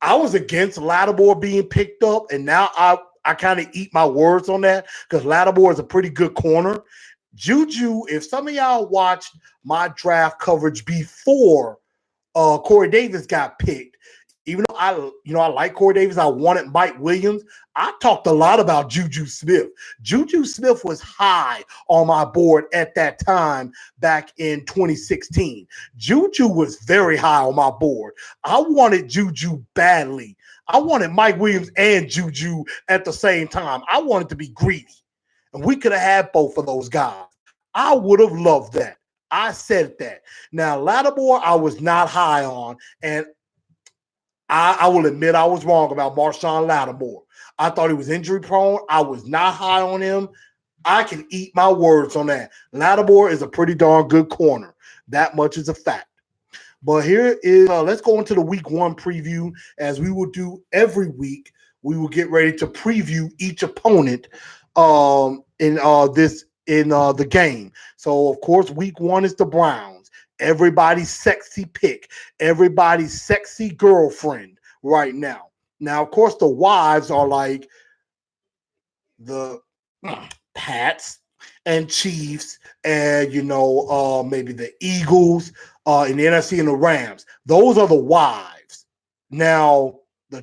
I was against Lattimore being picked up, and now I kind of eat my words on that because Lattimore is a pretty good corner. Juju, if some of y'all watched my draft coverage before Corey Davis got picked, even though I like Corey Davis, I wanted Mike Williams. I talked a lot about Juju Smith. Juju Smith was high on my board at that time back in 2016. Juju was very high on my board. I wanted Juju badly. I wanted Mike Williams and Juju at the same time. I wanted to be greedy. And we could have had both of those guys. I would have loved that. I said that. Now, Lattimore, I was not high on, and I will admit I was wrong about Marshawn Lattimore. I thought he was injury prone. I was not high on him. I can eat my words on that. Lattimore is a pretty darn good corner. That much is a fact. But here is let's go into the week one preview as we will do every week. We will get ready to preview each opponent in the game. So of course, week one is the Browns. Everybody's sexy pick, everybody's sexy girlfriend right now. Now, of course, the wives are like the Pats and Chiefs, and maybe the Eagles in the NFC and the Rams. Those are the wives. Now the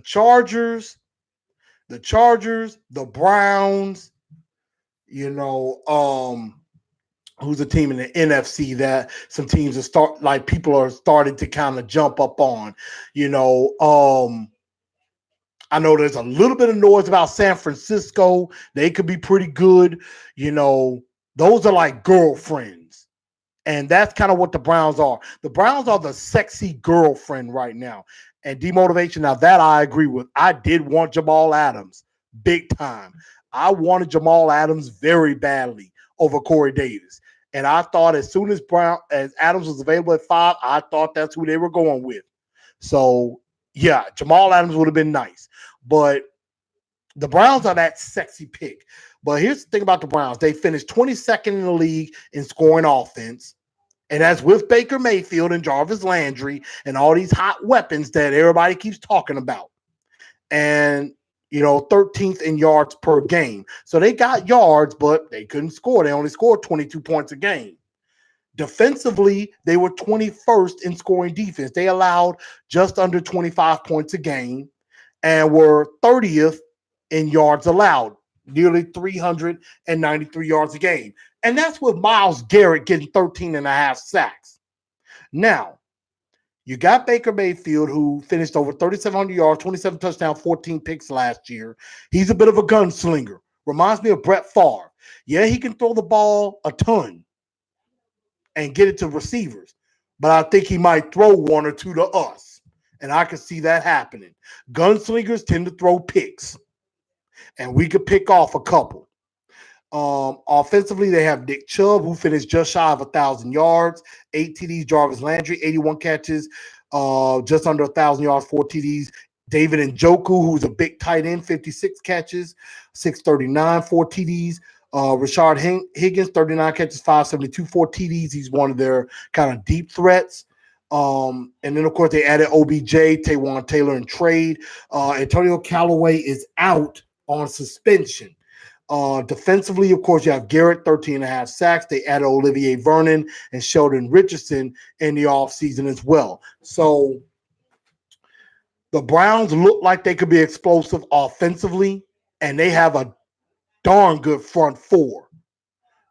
Browns, who's a team in the NFC that some teams people are starting to kind of jump up on. I know there's a little bit of noise about San Francisco. They could be pretty good. Those are like girlfriends. And that's kind of what the Browns are. The Browns are the sexy girlfriend right now. And demotivation, now that I agree with. I did want Jamal Adams big time. I wanted Jamal Adams very badly over Corey Davis. And I thought as soon as Adams was available at 5, I thought that's who they were going with. So, yeah, Jamal Adams would have been nice. But the Browns are that sexy pick. But here's the thing about the Browns. They finished 22nd in the league in scoring offense. And that's with Baker Mayfield and Jarvis Landry and all these hot weapons that everybody keeps talking about. And, 13th in yards per game. So they got yards, but they couldn't score. They only scored 22 points a game. Defensively, they were 21st in scoring defense. They allowed just under 25 points a game and were 30th in yards allowed, nearly 393 yards a game. And that's with Myles Garrett getting 13 and a half sacks. Now, you got Baker Mayfield, who finished over 3,700 yards, 27 touchdowns, 14 picks last year. He's a bit of a gunslinger. Reminds me of Brett Favre. Yeah, he can throw the ball a ton and get it to receivers, but I think he might throw one or two to us. And I can see that happening. Gunslingers tend to throw picks, and we could pick off a couple. Offensively, they have Nick Chubb, who finished just shy of 1,000 yards, 8 TDs. Jarvis Landry, 81 catches, just under 1,000 yards, 4 TDs. David Njoku, who's a big tight end, 56 catches, 639, 4 TDs. Rashard Higgins, 39 catches, 572, 4 TDs. He's one of their kind of deep threats. And then, of course, they added OBJ, Taywan Taylor in trade. Antonio Callaway is out on suspension. Defensively, of course, you have Garrett, 13 and a half sacks. They added Olivier Vernon and Sheldon Richardson in the offseason as well. So the Browns look like they could be explosive offensively, and they have a darn good front four.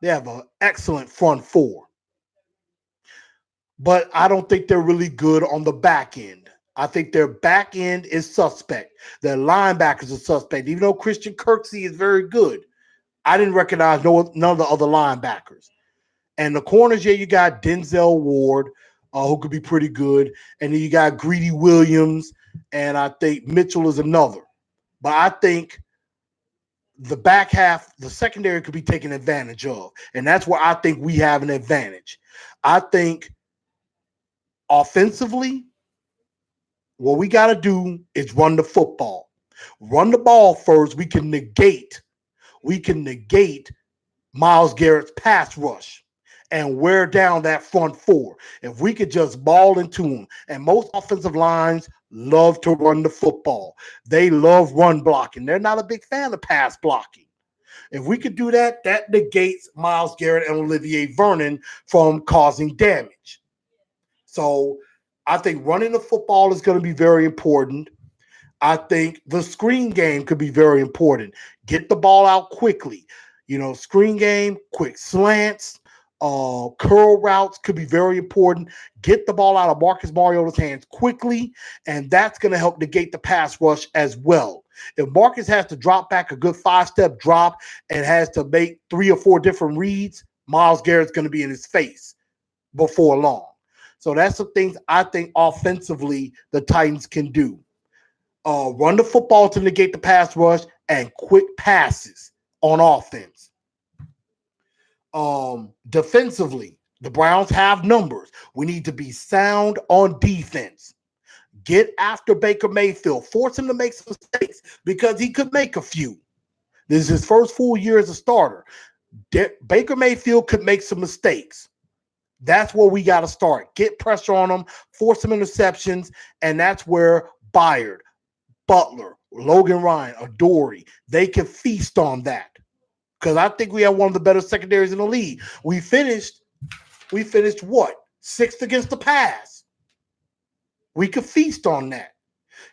They have an excellent front four. But I don't think they're really good on the back end. I think their back end is suspect. Their linebackers are suspect. Even though Christian Kirksey is very good, I didn't recognize none of the other linebackers. And the corners, yeah, you got Denzel Ward, who could be pretty good. And then you got Greedy Williams, and I think Mitchell is another. But I think the back half, the secondary could be taken advantage of. And that's where I think we have an advantage. I think offensively, what we got to do is run the football. Run the ball first. We can negate Myles Garrett's pass rush and wear down that front four. If we could just ball into them. And most offensive lines love to run the football. They love run blocking. They're not a big fan of pass blocking. If we could do that, that negates Myles Garrett and Olivier Vernon from causing damage. So I think running the football is going to be very important. I think the screen game could be very important. Get the ball out quickly. Screen game, quick slants, curl routes could be very important. Get the ball out of Marcus Mariota's hands quickly, and that's going to help negate the pass rush as well. If Marcus has to drop back a good 5-step drop and has to make 3 or 4 different reads, Myles Garrett's going to be in his face. before long. So that's the things I think offensively the Titans can do. Run the football to negate the pass rush and quick passes on offense. Defensively, the Browns have numbers. We need to be sound on defense. Get after Baker Mayfield. Force him to make some mistakes because he could make a few. This is his first full year as a starter. Baker Mayfield could make some mistakes. That's where we got to start. Get pressure on him, force some interceptions, and that's where Byard, Butler, Logan Ryan, Adoree, they can feast on that. Because I think we have one of the better secondaries in the league. We finished what? 6th against the pass. We could feast on that.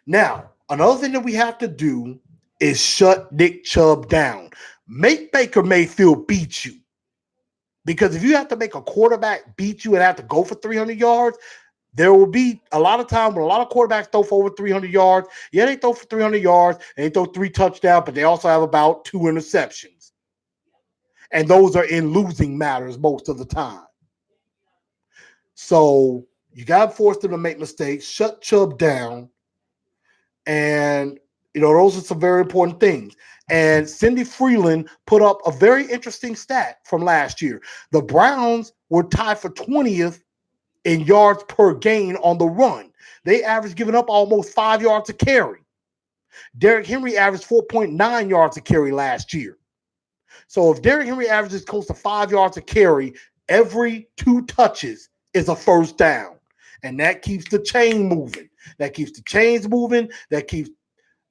Now, another thing that we have to do is shut Nick Chubb down. Make Baker Mayfield beat you. Because if you have to make a quarterback beat you and have to go for 300 yards, there will be a lot of time when a lot of quarterbacks throw for over 300 yards. Yeah, they throw for 300 yards and they throw 3 touchdowns, but they also have about 2 interceptions. And those are in losing matters most of the time. So you got to force them to make mistakes, shut Chubb down, and those are some very important things. And Cindy Freeland put up a very interesting stat from last year. The Browns were tied for 20th in yards per gain on the run. They averaged giving up almost 5 yards a carry. Derrick Henry averaged 4.9 yards a carry last year. So if Derrick Henry averages close to 5 yards a carry, every 2 touches is a first down. And that keeps the chain moving. That keeps the chains moving. That keeps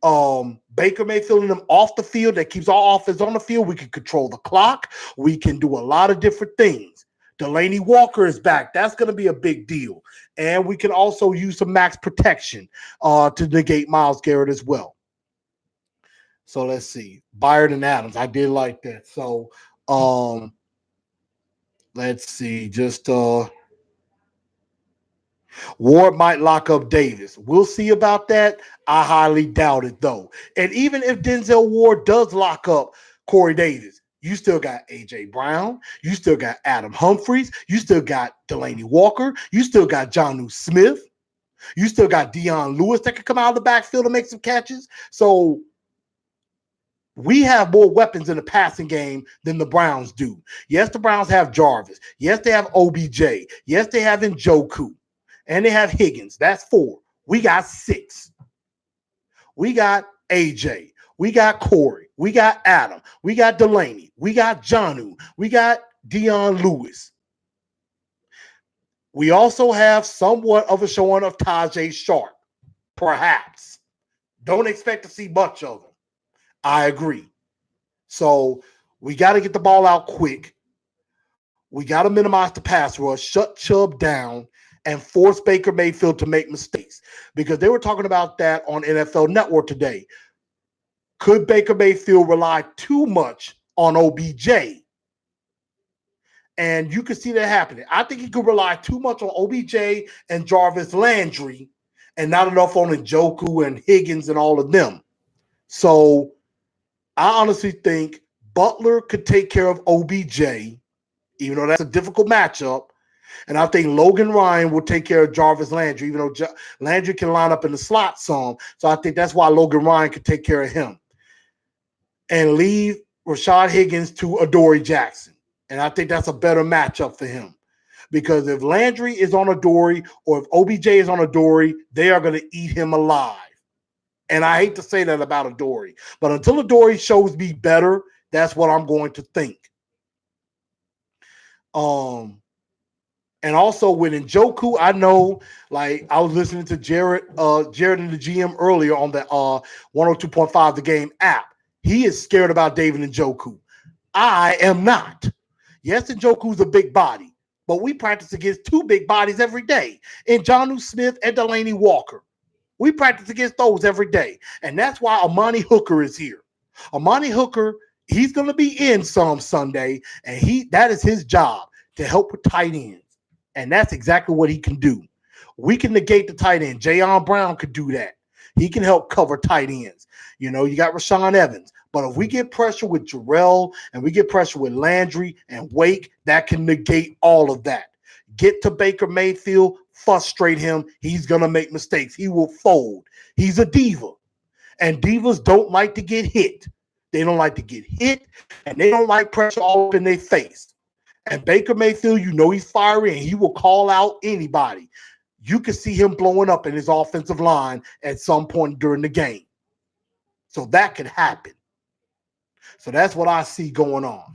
Baker Mayfield and them off the field. That keeps our offense on the field. We can control the clock. We can do a lot of different things. Delaney Walker is back. That's going to be a big deal. And we can also use some max protection to negate Myles Garrett as well. So let's see. Byard and Adams. I did like that. So let's see. Just Ward might lock up Davis. We'll see about that. I highly doubt it, though. And even if Denzel Ward does lock up Corey Davis, you still got A.J. Brown. You still got Adam Humphries. You still got Delaney Walker. You still got Jonnu Smith. You still got Dion Lewis that can come out of the backfield and make some catches. So we have more weapons in the passing game than the Browns do. Yes, the Browns have Jarvis. Yes, they have OBJ. Yes, they have Njoku. And they have Higgins. That's 4. We got 6. We got AJ. We got Corey. We got Adam. We got Delaney. We got Jonnu. We got Dion Lewis. We also have somewhat of a showing of Tajay Sharp. Perhaps. Don't expect to see much of him. I agree. So we got to get the ball out quick. We got to minimize the pass rush, shut Chubb down, and force Baker Mayfield to make mistakes. Because they were talking about that on NFL Network today. Could Baker Mayfield rely too much on OBJ? And you can see that happening. I think he could rely too much on OBJ and Jarvis Landry and not enough on Njoku and Higgins and all of them. So I honestly think Butler could take care of OBJ, even though that's a difficult matchup. And I think Logan Ryan will take care of Jarvis Landry, even though Landry can line up in the slot some. So I think that's why Logan Ryan could take care of him. And leave Rashad Higgins to Adoree Jackson. And I think that's a better matchup for him. Because if Landry is on Adoree or if OBJ is on Adoree, they are going to eat him alive. And I hate to say that about Adoree. But until Adoree shows me better, that's what I'm going to think. And also with Njoku, I know, like I was listening to Jared and the GM earlier on the 102.5 The Game app. He is scared about David Njoku. I am not. Yes, Njoku's a big body, but we practice against 2 big bodies every day in Jonnu Smith and Delaney Walker. We practice against those every day. And that's why Amani Hooker is here. Amani Hooker, he's going to be in some Sunday, and that is his job, to help with tight ends. And that's exactly what he can do. We can negate the tight end. Jayon Brown could do that. He can help cover tight ends. You got Rashaan Evans. But if we get pressure with Jarrell and we get pressure with Landry and Wake, that can negate all of that. get to Baker Mayfield, frustrate him. He's going to make mistakes. He will fold. He's a diva. And divas don't like to get hit. They don't like to get hit, and they don't like pressure all up in their face. And Baker Mayfield, you know he's fiery, and he will call out anybody. You can see him blowing up in his offensive line at some point during the game. So that could happen. So that's what I see going on.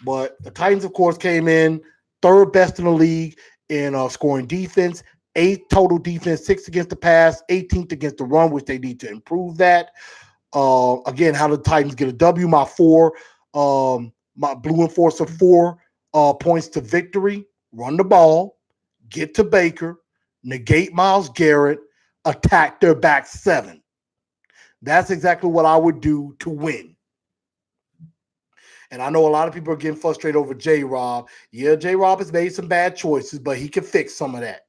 But the Titans, of course, came in third best in the league in scoring defense, 8th total defense, 6th against the pass, 18th against the run, which they need to improve that. Again, how did the Titans get a W? My Blue Enforcer 4 points to victory: run the ball, get to Baker, negate Myles Garrett, attack their back 7. That's exactly what I would do to win. And I know a lot of people are getting frustrated over J-Rob. Yeah, J-Rob has made some bad choices, but he can fix some of that.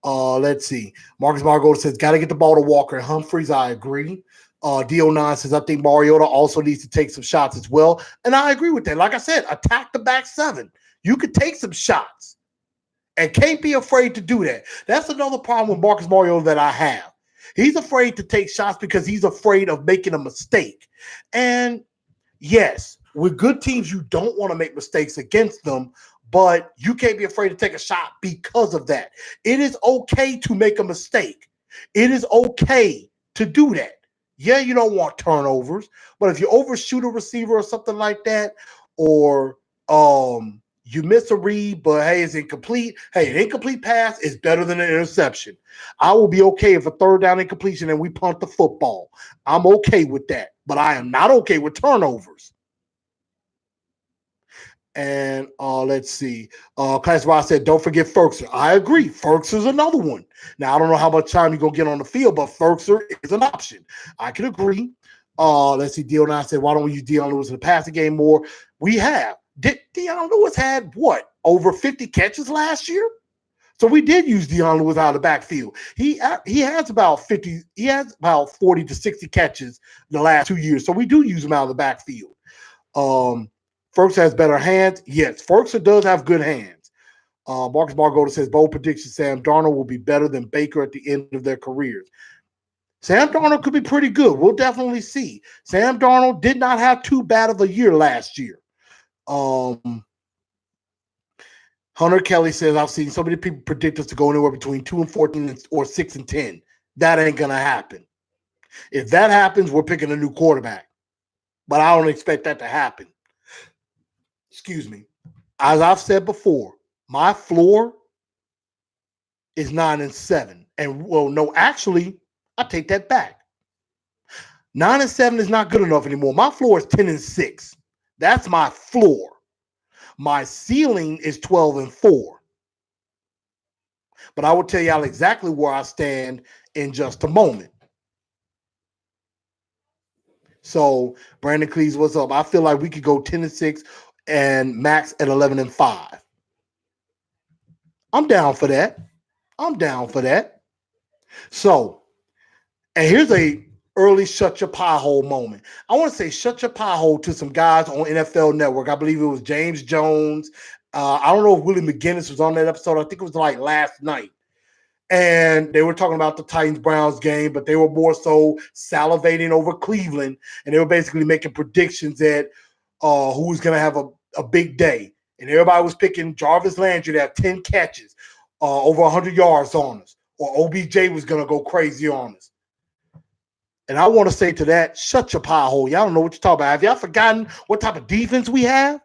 Let's see. Marcus Margot says, got to get the ball to Walker and Humphreys. I agree. DO9 says, I think Mariota also needs to take some shots as well. And I agree with that. Like I said, attack the back 7. You could take some shots and can't be afraid to do that. That's another problem with Marcus Mariota that I have. He's afraid to take shots because he's afraid of making a mistake. And yes, with good teams, you don't want to make mistakes against them, but you can't be afraid to take a shot because of that. It is okay to make a mistake. It is okay to do that. Yeah, you don't want turnovers, but if you overshoot a receiver or something like that, or you miss a read, but hey, it's incomplete. Hey, an incomplete pass is better than an interception. I will be okay if a third down incompletion and we punt the football. I'm okay with that, but I am not okay with turnovers. And let's see. Class Ross said, don't forget Ferkser. I agree. Ferkser's another one. Now, I don't know how much time you're going to get on the field, but Ferkser is an option. I can agree. Let's see. Dion said, why don't we use Dion Lewis in the passing game more? We have. Dion Lewis had, what, over 50 catches last year? So we did use Dion Lewis out of the backfield. He has about 40 to 60 catches the last 2 years. So we do use him out of the backfield. Ferkser has better hands. Yes, Ferkser does have good hands. Marcus Margotta says, bold prediction, Sam Darnold will be better than Baker at the end of their careers. Sam Darnold could be pretty good. We'll definitely see. Sam Darnold did not have too bad of a year last year. Hunter Kelly says, I've seen so many people predict us to go anywhere between 2-14 or 6-10. That ain't going to happen. If that happens, we're picking a new quarterback. But I don't expect that to happen. Excuse me. As I've said before, my floor is 9-7. And well, no, actually, I take that back. 9-7 is not good enough anymore. My floor is 10-6. That's my floor. My ceiling is 12-4. But I will tell y'all exactly where I stand in just a moment. So, Brandon Cleese, what's up? I feel like we could go 10-6 and max at 11-5. I'm down for that. So, and here's a early shut your pie hole moment. I want to say shut your pie hole to some guys on NFL Network. I believe it was James Jones. I don't know if Willie McGinnis was on that episode. I think it was like last night. And they were talking about the Titans-Browns game, but they were more so salivating over Cleveland. And they were basically making predictions that who was going to have a big day. And everybody was picking Jarvis Landry to have 10 catches, over 100 yards on us. Or OBJ was going to go crazy on us. And I want to say to that, shut your pie hole. Y'all don't know what you're talking about. Have y'all forgotten what type of defense we have?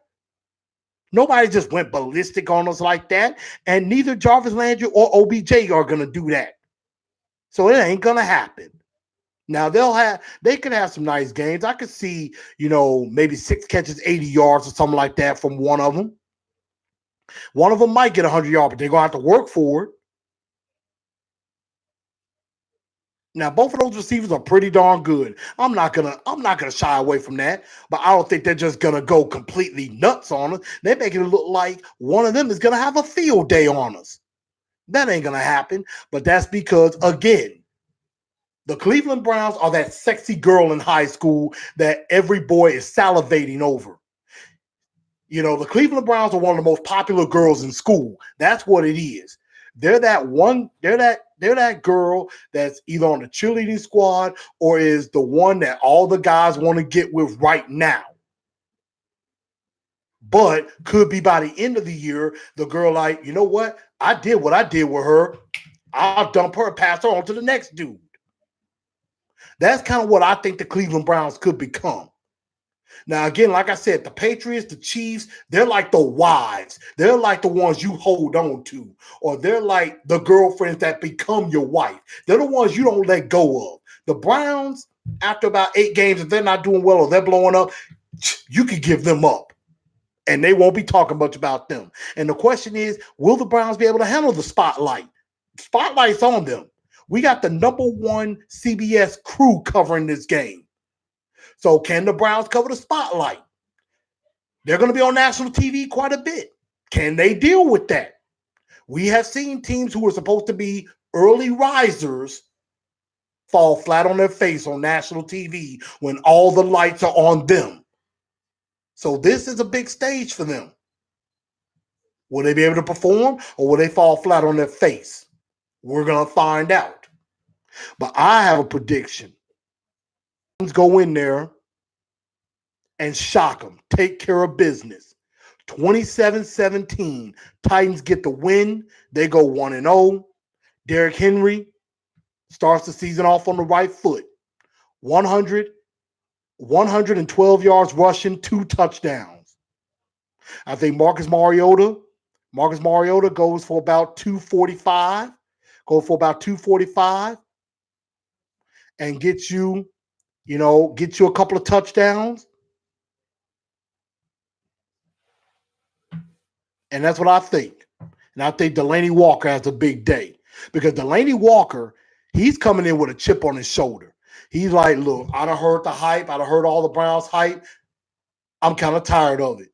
Nobody just went ballistic on us like that. And neither Jarvis Landry or OBJ are going to do that. So it ain't going to happen. Now, they could have some nice games. I could see, maybe 6 catches, 80 yards or something like that from one of them. One of them might get 100 yards, but they're going to have to work for it. Now, both of those receivers are pretty darn good. I'm not gonna shy away from that, but I don't think they're just gonna go completely nuts on us. They're making it look like one of them is gonna have a field day on us. That ain't gonna happen. But that's because, again, the Cleveland Browns are that sexy girl in high school that every boy is salivating over. The Cleveland Browns are one of the most popular girls in school. That's what it is. They're that one. They're that girl that's either on the cheerleading squad or is the one that all the guys want to get with right now. But could be by the end of the year, the girl like, you know what I did with her. I'll dump her, pass her on to the next dude. That's kind of what I think the Cleveland Browns could become. Now, again, like I said, the Patriots, the Chiefs, they're like the wives. They're like the ones you hold on to, or they're like the girlfriends that become your wife. They're the ones you don't let go of. The Browns, after about 8 games, if they're not doing well or they're blowing up, you can give them up. And they won't be talking much about them. And the question is, will the Browns be able to handle the spotlight? Spotlight's on them. We got the #1 CBS crew covering this game. So can the Browns cover the spotlight? They're going to be on national TV quite a bit. Can they deal with that? We have seen teams who are supposed to be early risers fall flat on their face on national TV when all the lights are on them. So this is a big stage for them. Will they be able to perform or will they fall flat on their face? We're going to find out. But I have a prediction. Go in there and shock them. Take care of business. 27-17. Titans get the win. They go 1-0. Derrick Henry starts the season off on the right foot. 112 yards rushing, 2 touchdowns. I think Marcus Mariota goes for about 245. And get you a couple of touchdowns. And that's what I think. And I think Delanie Walker has a big day because Delanie Walker, he's coming in with a chip on his shoulder. He's like, look, I done heard the hype. I done heard all the Browns hype. I'm kind of tired of it.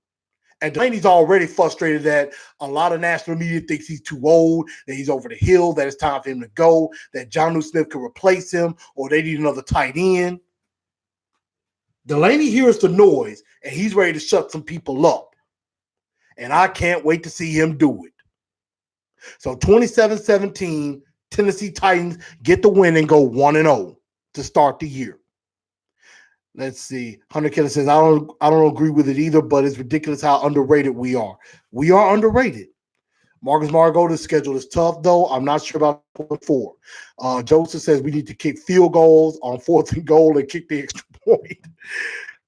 And Delanie's already frustrated that a lot of national media thinks he's too old, that he's over the hill, that it's time for him to go, that Jonnu Smith could replace him, or they need another tight end. Delanie hears the noise, and he's ready to shut some people up. And I can't wait to see him do it. So 27-17, Tennessee Titans get the win and go 1-0 to start the year. Let's see. Hunter Killer says, I don't agree with it either, but it's ridiculous how underrated we are. We are underrated. Marcus Marigota's schedule is tough, though. I'm not sure about 4. Joseph says we need to kick field goals on 4th and goal and kick the extra point.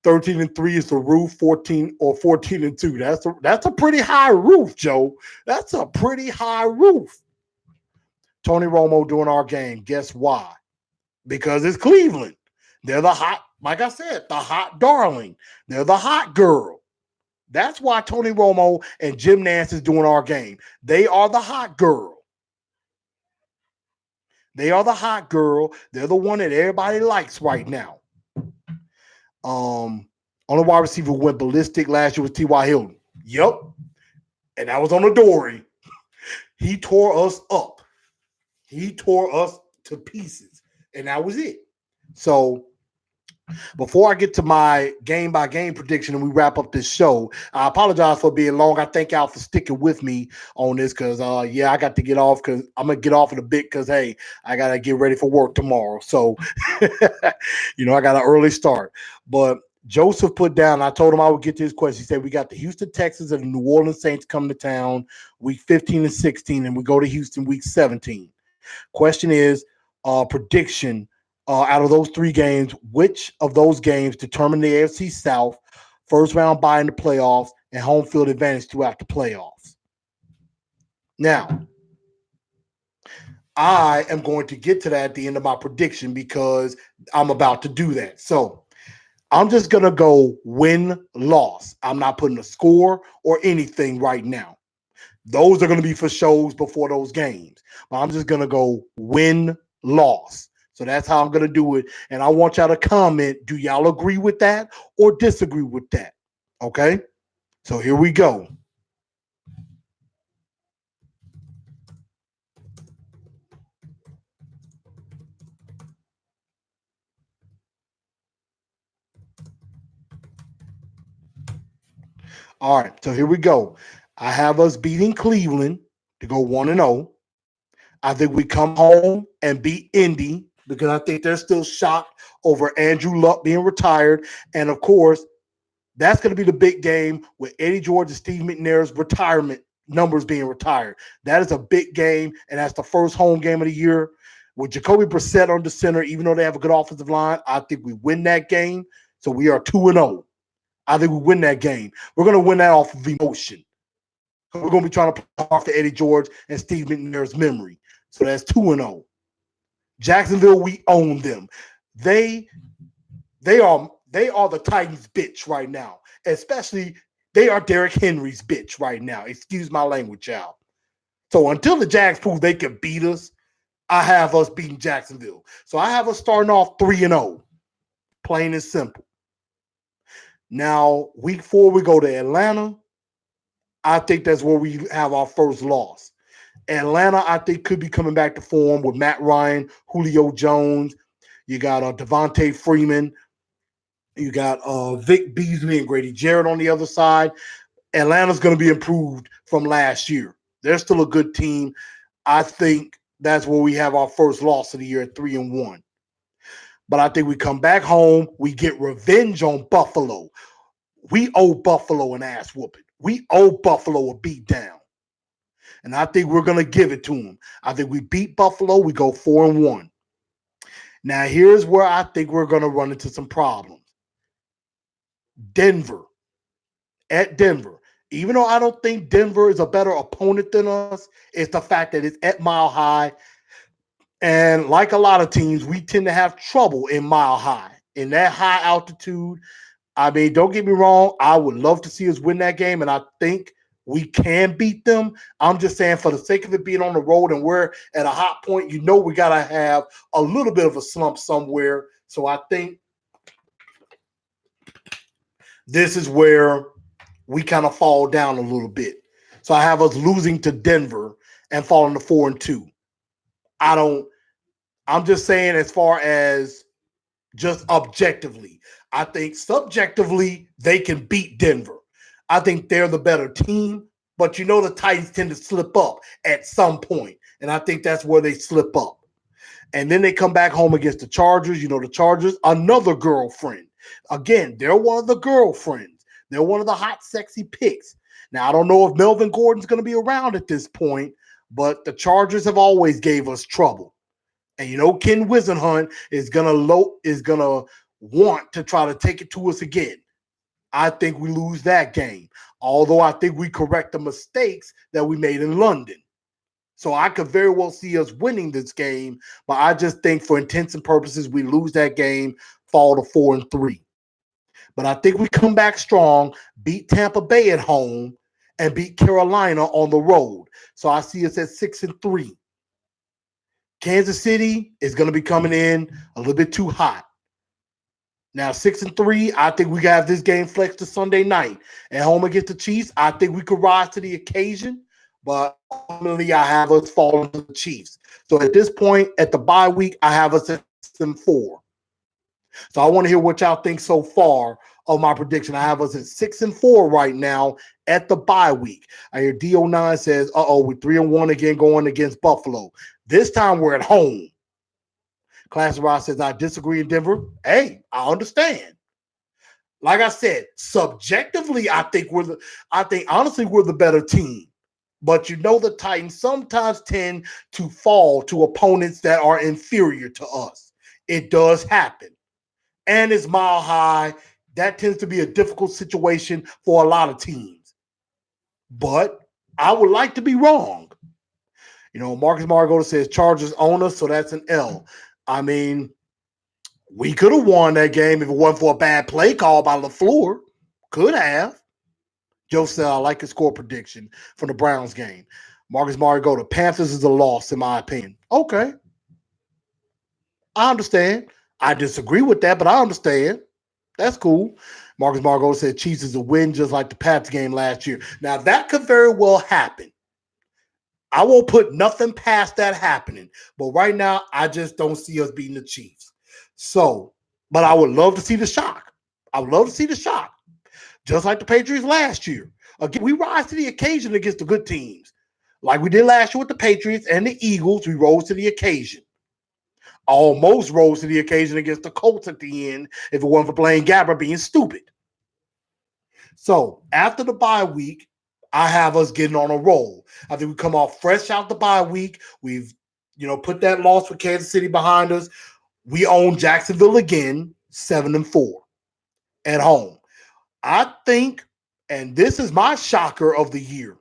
13-3 is the roof. 14-2. That's a pretty high roof, Joe. That's a pretty high roof. Tony Romo doing our game. Guess why? Because it's Cleveland. They're the hot, like I said, the hot darling. They're the hot girl. That's why Tony Romo and Jim Nantz is doing our game. They are the hot girl. They are the hot girl. They're the one that everybody likes right now. On the wide receiver who went ballistic last year was T.Y. Hilton. Yep. And that was on the Dory. He tore us up. He tore us to pieces. And that was it. So before I get to my game-by-game prediction and we wrap up this show, I apologize for being long. I thank y'all for sticking with me on this because, I got to get off because I'm going to get off in a bit because, hey, I got to get ready for work tomorrow. So, I got an early start. But Joseph put down, I told him I would get to his question. He said, we got the Houston Texans and the New Orleans Saints coming to town week 15 and 16, and we go to Houston week 17. Question is, prediction, out of those 3 games, which of those games determine the AFC South, first round bye in the playoffs, and home field advantage throughout the playoffs? Now, I am going to get to that at the end of my prediction because I'm about to do that. So I'm just going to go win-loss. I'm not putting a score or anything right now. Those are going to be for shows before those games. But I'm just going to go win-loss. So that's how I'm going to do it. And I want y'all to comment, do y'all agree with that or disagree with that? Okay? So here we go. All right, so here we go. I have us beating Cleveland to go 1-0. I think we come home and beat Indy because I think they're still shocked over Andrew Luck being retired. And of course, that's going to be the big game with Eddie George and Steve McNair's retirement numbers being retired. That is a big game, and that's the first home game of the year. With Jacoby Brissett on the center, even though they have a good offensive line, I think we win that game. So we are 2-0. I think we win that game. We're going to win that off of emotion. We're going to be trying to play off the Eddie George and Steve McNair's memory. So that's 2-0. Jacksonville, we own them. They are the Titans' bitch right now. Especially they are Derrick Henry's bitch right now. Excuse my language, y'all. So until the Jags prove they can beat us, I have us beating Jacksonville. So I have us starting off 3-0. Plain and simple. Now, week 4, we go to Atlanta. I think that's where we have our first loss. Atlanta, I think, could be coming back to form with Matt Ryan, Julio Jones. You got Devontae Freeman. You got Vic Beasley and Grady Jarrett on the other side. Atlanta's going to be improved from last year. They're still a good team. I think that's where we have our first loss of the year at 3-1. But I think we come back home. We get revenge on Buffalo. We owe Buffalo an ass whooping. We owe Buffalo a beat down. And I think we're going to give it to them. I think we beat Buffalo. We go 4-1. Now, here's where I think we're going to run into some problems. Denver. At Denver. Even though I don't think Denver is a better opponent than us, it's the fact that it's at Mile High. And like a lot of teams, we tend to have trouble in Mile High. In that high altitude, I mean, don't get me wrong, I would love to see us win that game, and I think we can beat them. I'm just saying, for the sake of it being on the road and we're at a hot point, you know we got to have a little bit of a slump somewhere. So I think this is where we kind of fall down a little bit. So I have us losing to Denver and falling to 4-2. I'm just saying, as far as just objectively, I think subjectively they can beat Denver. I think they're the better team, but you know the Titans tend to slip up at some point, and I think that's where they slip up. And then they come back home against the Chargers. You know the Chargers, another girlfriend. Again, they're one of the girlfriends. They're one of the hot, sexy picks. Now, I don't know if Melvin Gordon's going to be around at this point, but the Chargers have always gave us trouble. And you know Ken Wisenhunt is gonna want to try to take it to us again. I think we lose that game. Although I think we correct the mistakes that we made in London. So I could very well see us winning this game, but I just think for intents and purposes, we lose that game, fall to 4-3. But I think we come back strong, beat Tampa Bay at home, and beat Carolina on the road. So I see us at 6-3. Kansas City is going to be coming in a little bit too hot. Now, 6-3, I think we got this game flexed to Sunday night. At home against the Chiefs, I think we could rise to the occasion, but ultimately I have us falling to the Chiefs. So at this point, at the bye week, I have us at 6-4. So I want to hear what y'all think so far of my prediction. I have us at 6-4 right now at the bye week. I hear DO9 says, we're 3-1 again going against Buffalo. This time we're at home. Classic Ross says, I disagree in Denver. Hey, I understand. Like I said, subjectively, I think honestly we're the better team. But you know the Titans sometimes tend to fall to opponents that are inferior to us. It does happen. And it's Mile High. That tends to be a difficult situation for a lot of teams. But I would like to be wrong. You know, Marcus Marigold says Chargers own us, so that's an L. I mean, we could have won that game if it wasn't for a bad play call by LaFleur. Could have. Joe said, I like his score prediction from the Browns game. Marcus Marigold, the Panthers is a loss, in my opinion. Okay. I understand. I disagree with that, but I understand. That's cool. Marcus Marigold said Chiefs is a win just like the Pats game last year. Now, that could very well happen. I won't put nothing past that happening. But right now, I just don't see us beating the Chiefs. So, but I would love to see the shock. I would love to see the shock. just like the Patriots last year. Again, we rise to the occasion against the good teams. Like we did last year with the Patriots and the Eagles, we rose to the occasion. Almost rose to the occasion against the Colts at the end if it wasn't for Blaine Gabbert being stupid. So after the bye week, I have us getting on a roll. I think we come off fresh out the bye week. We've, put that loss for Kansas City behind us. We own Jacksonville again, 7-4 at home. I think, and this is my shocker of the year,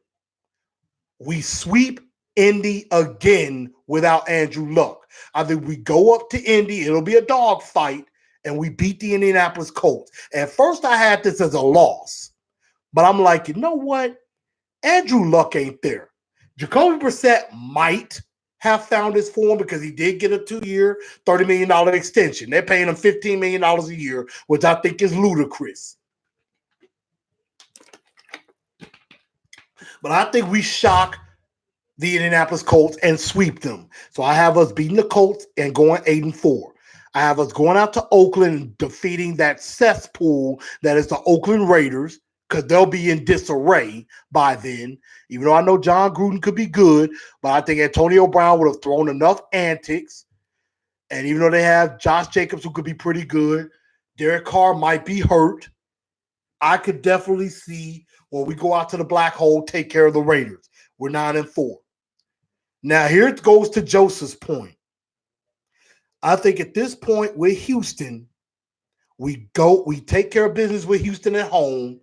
we sweep Indy again without Andrew Luck. I think we go up to Indy, it'll be a dogfight, and we beat the Indianapolis Colts. At first, I had this as a loss, but I'm like, you know what? Andrew Luck ain't there. Jacoby Brissett might have found his form because he did get a 2-year, $30 million extension. They're paying him $15 million a year, which I think is ludicrous. But I think we shock the Indianapolis Colts and sweep them. So I have us beating the Colts and going 8-4. I have us going out to Oakland and defeating that cesspool that is the Oakland Raiders, because they'll be in disarray by then. Even though I know John Gruden could be good, but I think Antonio Brown would have thrown enough antics. And even though they have Josh Jacobs, who could be pretty good, Derek Carr might be hurt. I could definitely see when we go out to the black hole, take care of the Raiders. We're 9-4. Now, here it goes to Joseph's point. I think at this point with Houston, we take care of business with Houston at home.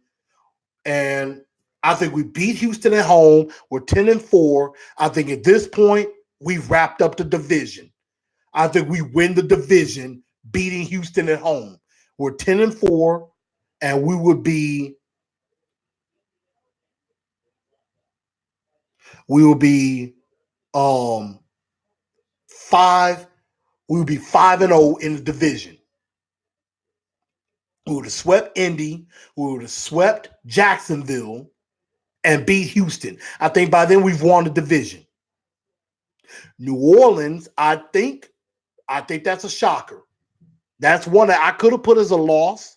And I think we beat Houston at home. We're 10-4. I think at this point, we've wrapped up the division. I think we win the division beating Houston at home. We're 10-4, and we would be 5. We would be 5-0 in the division. We would have swept Indy. We would have swept Jacksonville and beat Houston. I think by then we've won the division. New Orleans, I think that's a shocker. That's one that I could have put as a loss,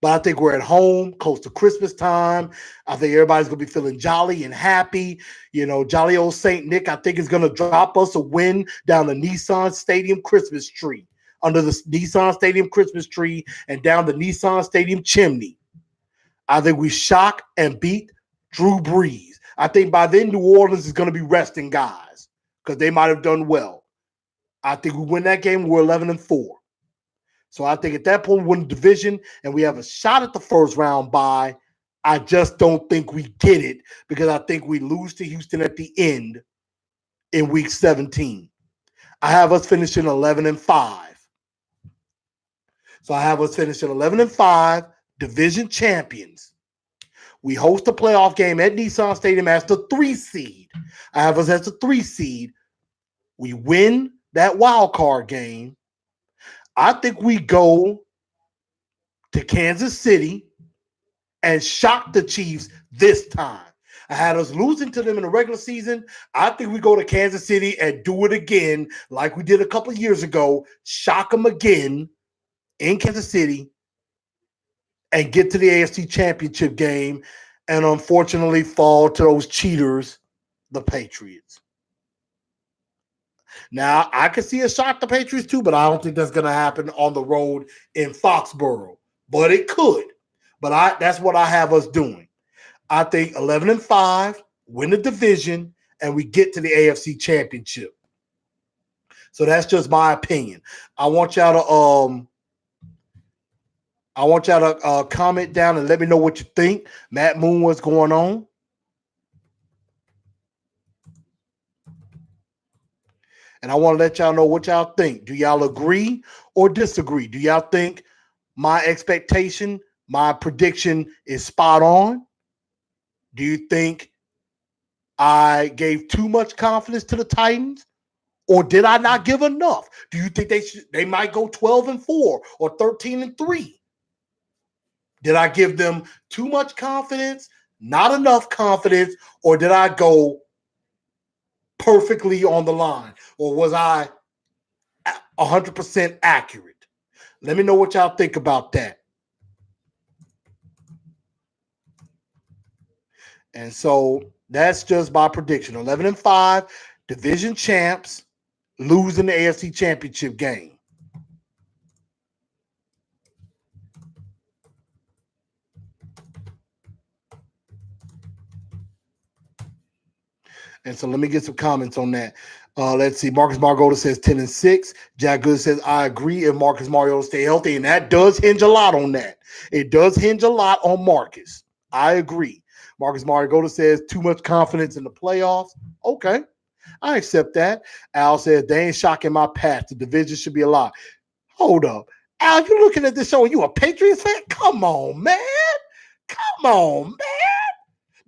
but I think we're at home, close to Christmas time. I think everybody's going to be feeling jolly and happy. Jolly old St. Nick, I think, is going to drop us a win down the Nissan Stadium Christmas tree, under the Nissan Stadium Christmas tree and down the Nissan Stadium chimney. I think we shock and beat Drew Brees. I think by then New Orleans is going to be resting guys because they might have done well. I think we win that game. We're 11-4. So I think at that point we win the division and we have a shot at the first round bye. I just don't think we get it because I think we lose to Houston at the end in week 17. I have us finishing 11-5. So I have us finishing 11-5, division champions. We host a playoff game at Nissan Stadium as the 3 seed. I have us as the 3 seed. We win that wild card game. I think we go to Kansas City and shock the Chiefs this time. I had us losing to them in the regular season. I think we go to Kansas City and do it again like we did a couple of years ago, shock them again in Kansas City and get to the AFC Championship game and unfortunately fall to those cheaters, the Patriots. Now, I could see a shot the Patriots too, but I don't think that's going to happen on the road in Foxborough. But it could. But that's what I have us doing. I think 11-5, win the division, and we get to the AFC Championship. So that's just my opinion. I want y'all to comment down and let me know what you think. Matt Moon, what's going on? And I want to let y'all know what y'all think. Do y'all agree or disagree? Do y'all think my expectation, my prediction is spot on? Do you think I gave too much confidence to the Titans? Or did I not give enough? Do you think they might go 12-4 or 13-3? Did I give them too much confidence, not enough confidence, or did I go perfectly on the line? Or was I 100% accurate? Let me know what y'all think about that. And so that's just my prediction. 11-5, division champs, losing the AFC Championship game. And so let me get some comments on that. Let's see. Marcus Margota says 10-6. Jack Good says, I agree if Marcus Mariota stay healthy. And that does hinge a lot on that. It does hinge a lot on Marcus. I agree. Marcus Mariota says too much confidence in the playoffs. Okay. I accept that. Al says they ain't shocking my path. The division should be a lot. Hold up. Al, you looking at this show and you a Patriots fan? Come on, man. Come on, man.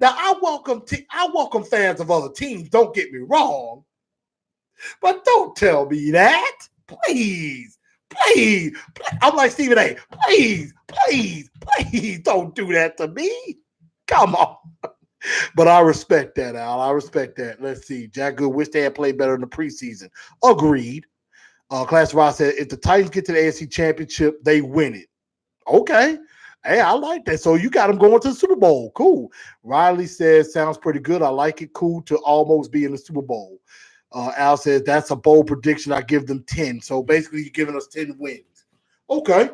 Now I welcome fans of other teams. Don't get me wrong, but don't tell me that, please, please. I'm like Stephen A. Please, please, please, don't do that to me. Come on. But I respect that, Al. I respect that. Let's see. Jack Good wish they had played better in the preseason. Agreed. Class Ross said if the Titans get to the AFC Championship, they win it. Okay. Hey, I like that. So you got them going to the Super Bowl. Cool. Riley says, sounds pretty good. I like it. Cool to almost be in the Super Bowl. Al says, that's a bold prediction. I give them 10. So basically, you're giving us 10 wins. Okay.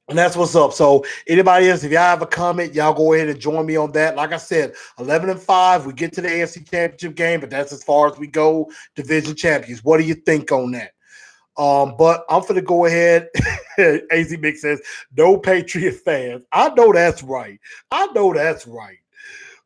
And that's what's up. So anybody else, if y'all have a comment, y'all go ahead and join me on that. Like I said, 11-5, we get to the AFC Championship game, but that's as far as we go. Division champions. What do you think on that? But I'm going to go ahead. AZ Mick says, no Patriot fans. I know that's right. I know that's right.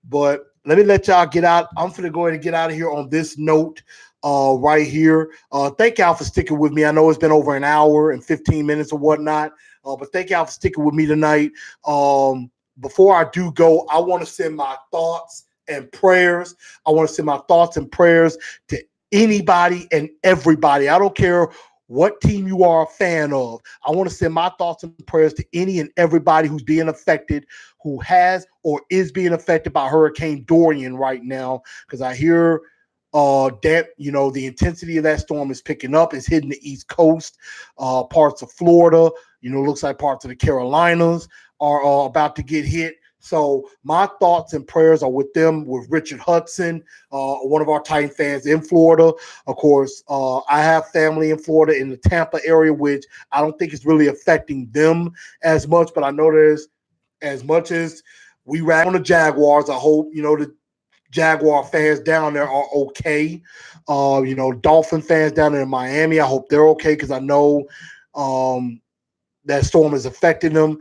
But let me let y'all get out. I'm going to go ahead and get out of here on this note right here. Thank y'all for sticking with me. I know it's been over an hour and 15 minutes or whatnot. But thank y'all for sticking with me tonight. Before I do go, I want to send my thoughts and prayers. I want to send my thoughts and prayers to anybody and everybody. I don't care what team you are a fan of. I want to send my thoughts and prayers to any and everybody who's being affected, who has or is being affected by Hurricane Dorian right now, because I hear that, the intensity of that storm is picking up. It's hitting the East Coast, parts of Florida. Looks like parts of the Carolinas are about to get hit. So my thoughts and prayers are with them, with Richard Hudson, one of our Titan fans in Florida. Of course, I have family in Florida in the Tampa area, which I don't think is really affecting them as much. But I know there's, as much as we rag on the Jaguars, I hope, the Jaguar fans down there are okay. Dolphin fans down there in Miami, I hope they're okay, because I know that storm is affecting them.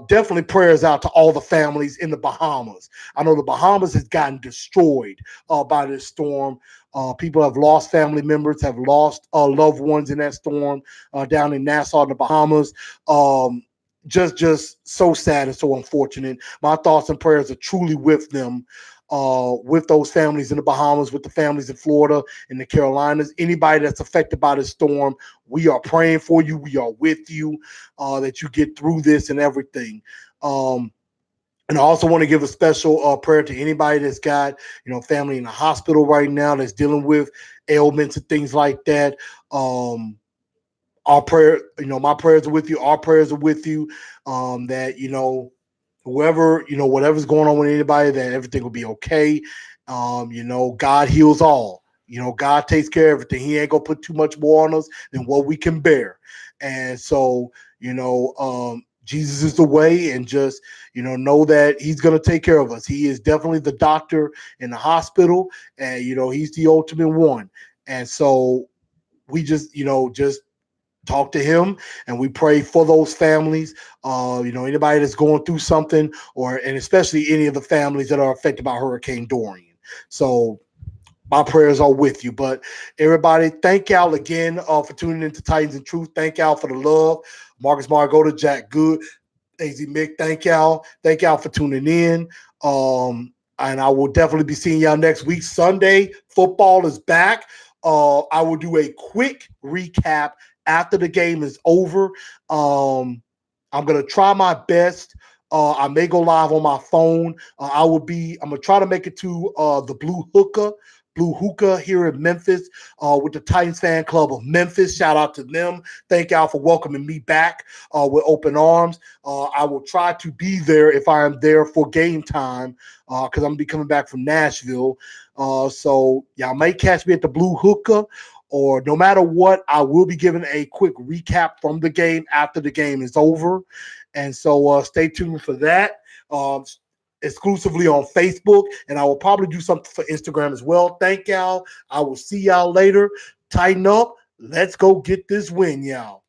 Definitely prayers out to all the families in the Bahamas. I know the Bahamas has gotten destroyed by this storm. People have lost family members, have lost loved ones in that storm down in Nassau, in the Bahamas. Just so sad and so unfortunate. My thoughts and prayers are truly with them. With those families in the Bahamas, with the families in Florida, in the Carolinas, anybody that's affected by this storm, we are praying for you. We are with you, that you get through this and everything. And I also want to give a special prayer to anybody that's got, family in the hospital right now, that's dealing with ailments and things like that. Our prayer, my prayers are with you. Our prayers are with you. That, whoever, whatever's going on with anybody, that everything will be okay. God heals all. God takes care of everything. He ain't gonna put too much more on us than what we can bear. And so, Jesus is the way, and just, know that he's gonna take care of us. He is definitely the doctor in the hospital, and he's the ultimate one. And so we just talk to him, and we pray for those families. Anybody that's going through something, and especially any of the families that are affected by Hurricane Dorian. So my prayers are with you. But everybody, thank y'all again for tuning into Titans and Truth. Thank y'all for the love. Marcus Margota, Jack Good, AZ Mick, thank y'all. Thank y'all for tuning in. And I will definitely be seeing y'all next week. Sunday, football is back. I will do a quick recap after the game is over. I'm going to try my best. I may go live on my phone. I'm going to try to make it to the Blue Hookah Blue Hookah here in Memphis with the Titans Fan Club of Memphis. Shout out to them. Thank y'all for welcoming me back with open arms. I will try to be there if I am there for game time because I'm going to be coming back from Nashville. So y'all may catch me at the Blue Hookah, or no matter what, I will be giving a quick recap from the game after the game is over. And so stay tuned for that. Exclusively on Facebook, and I will probably do something for Instagram as well. Thank y'all. I will see y'all later. Tighten up. Let's go get this win, y'all.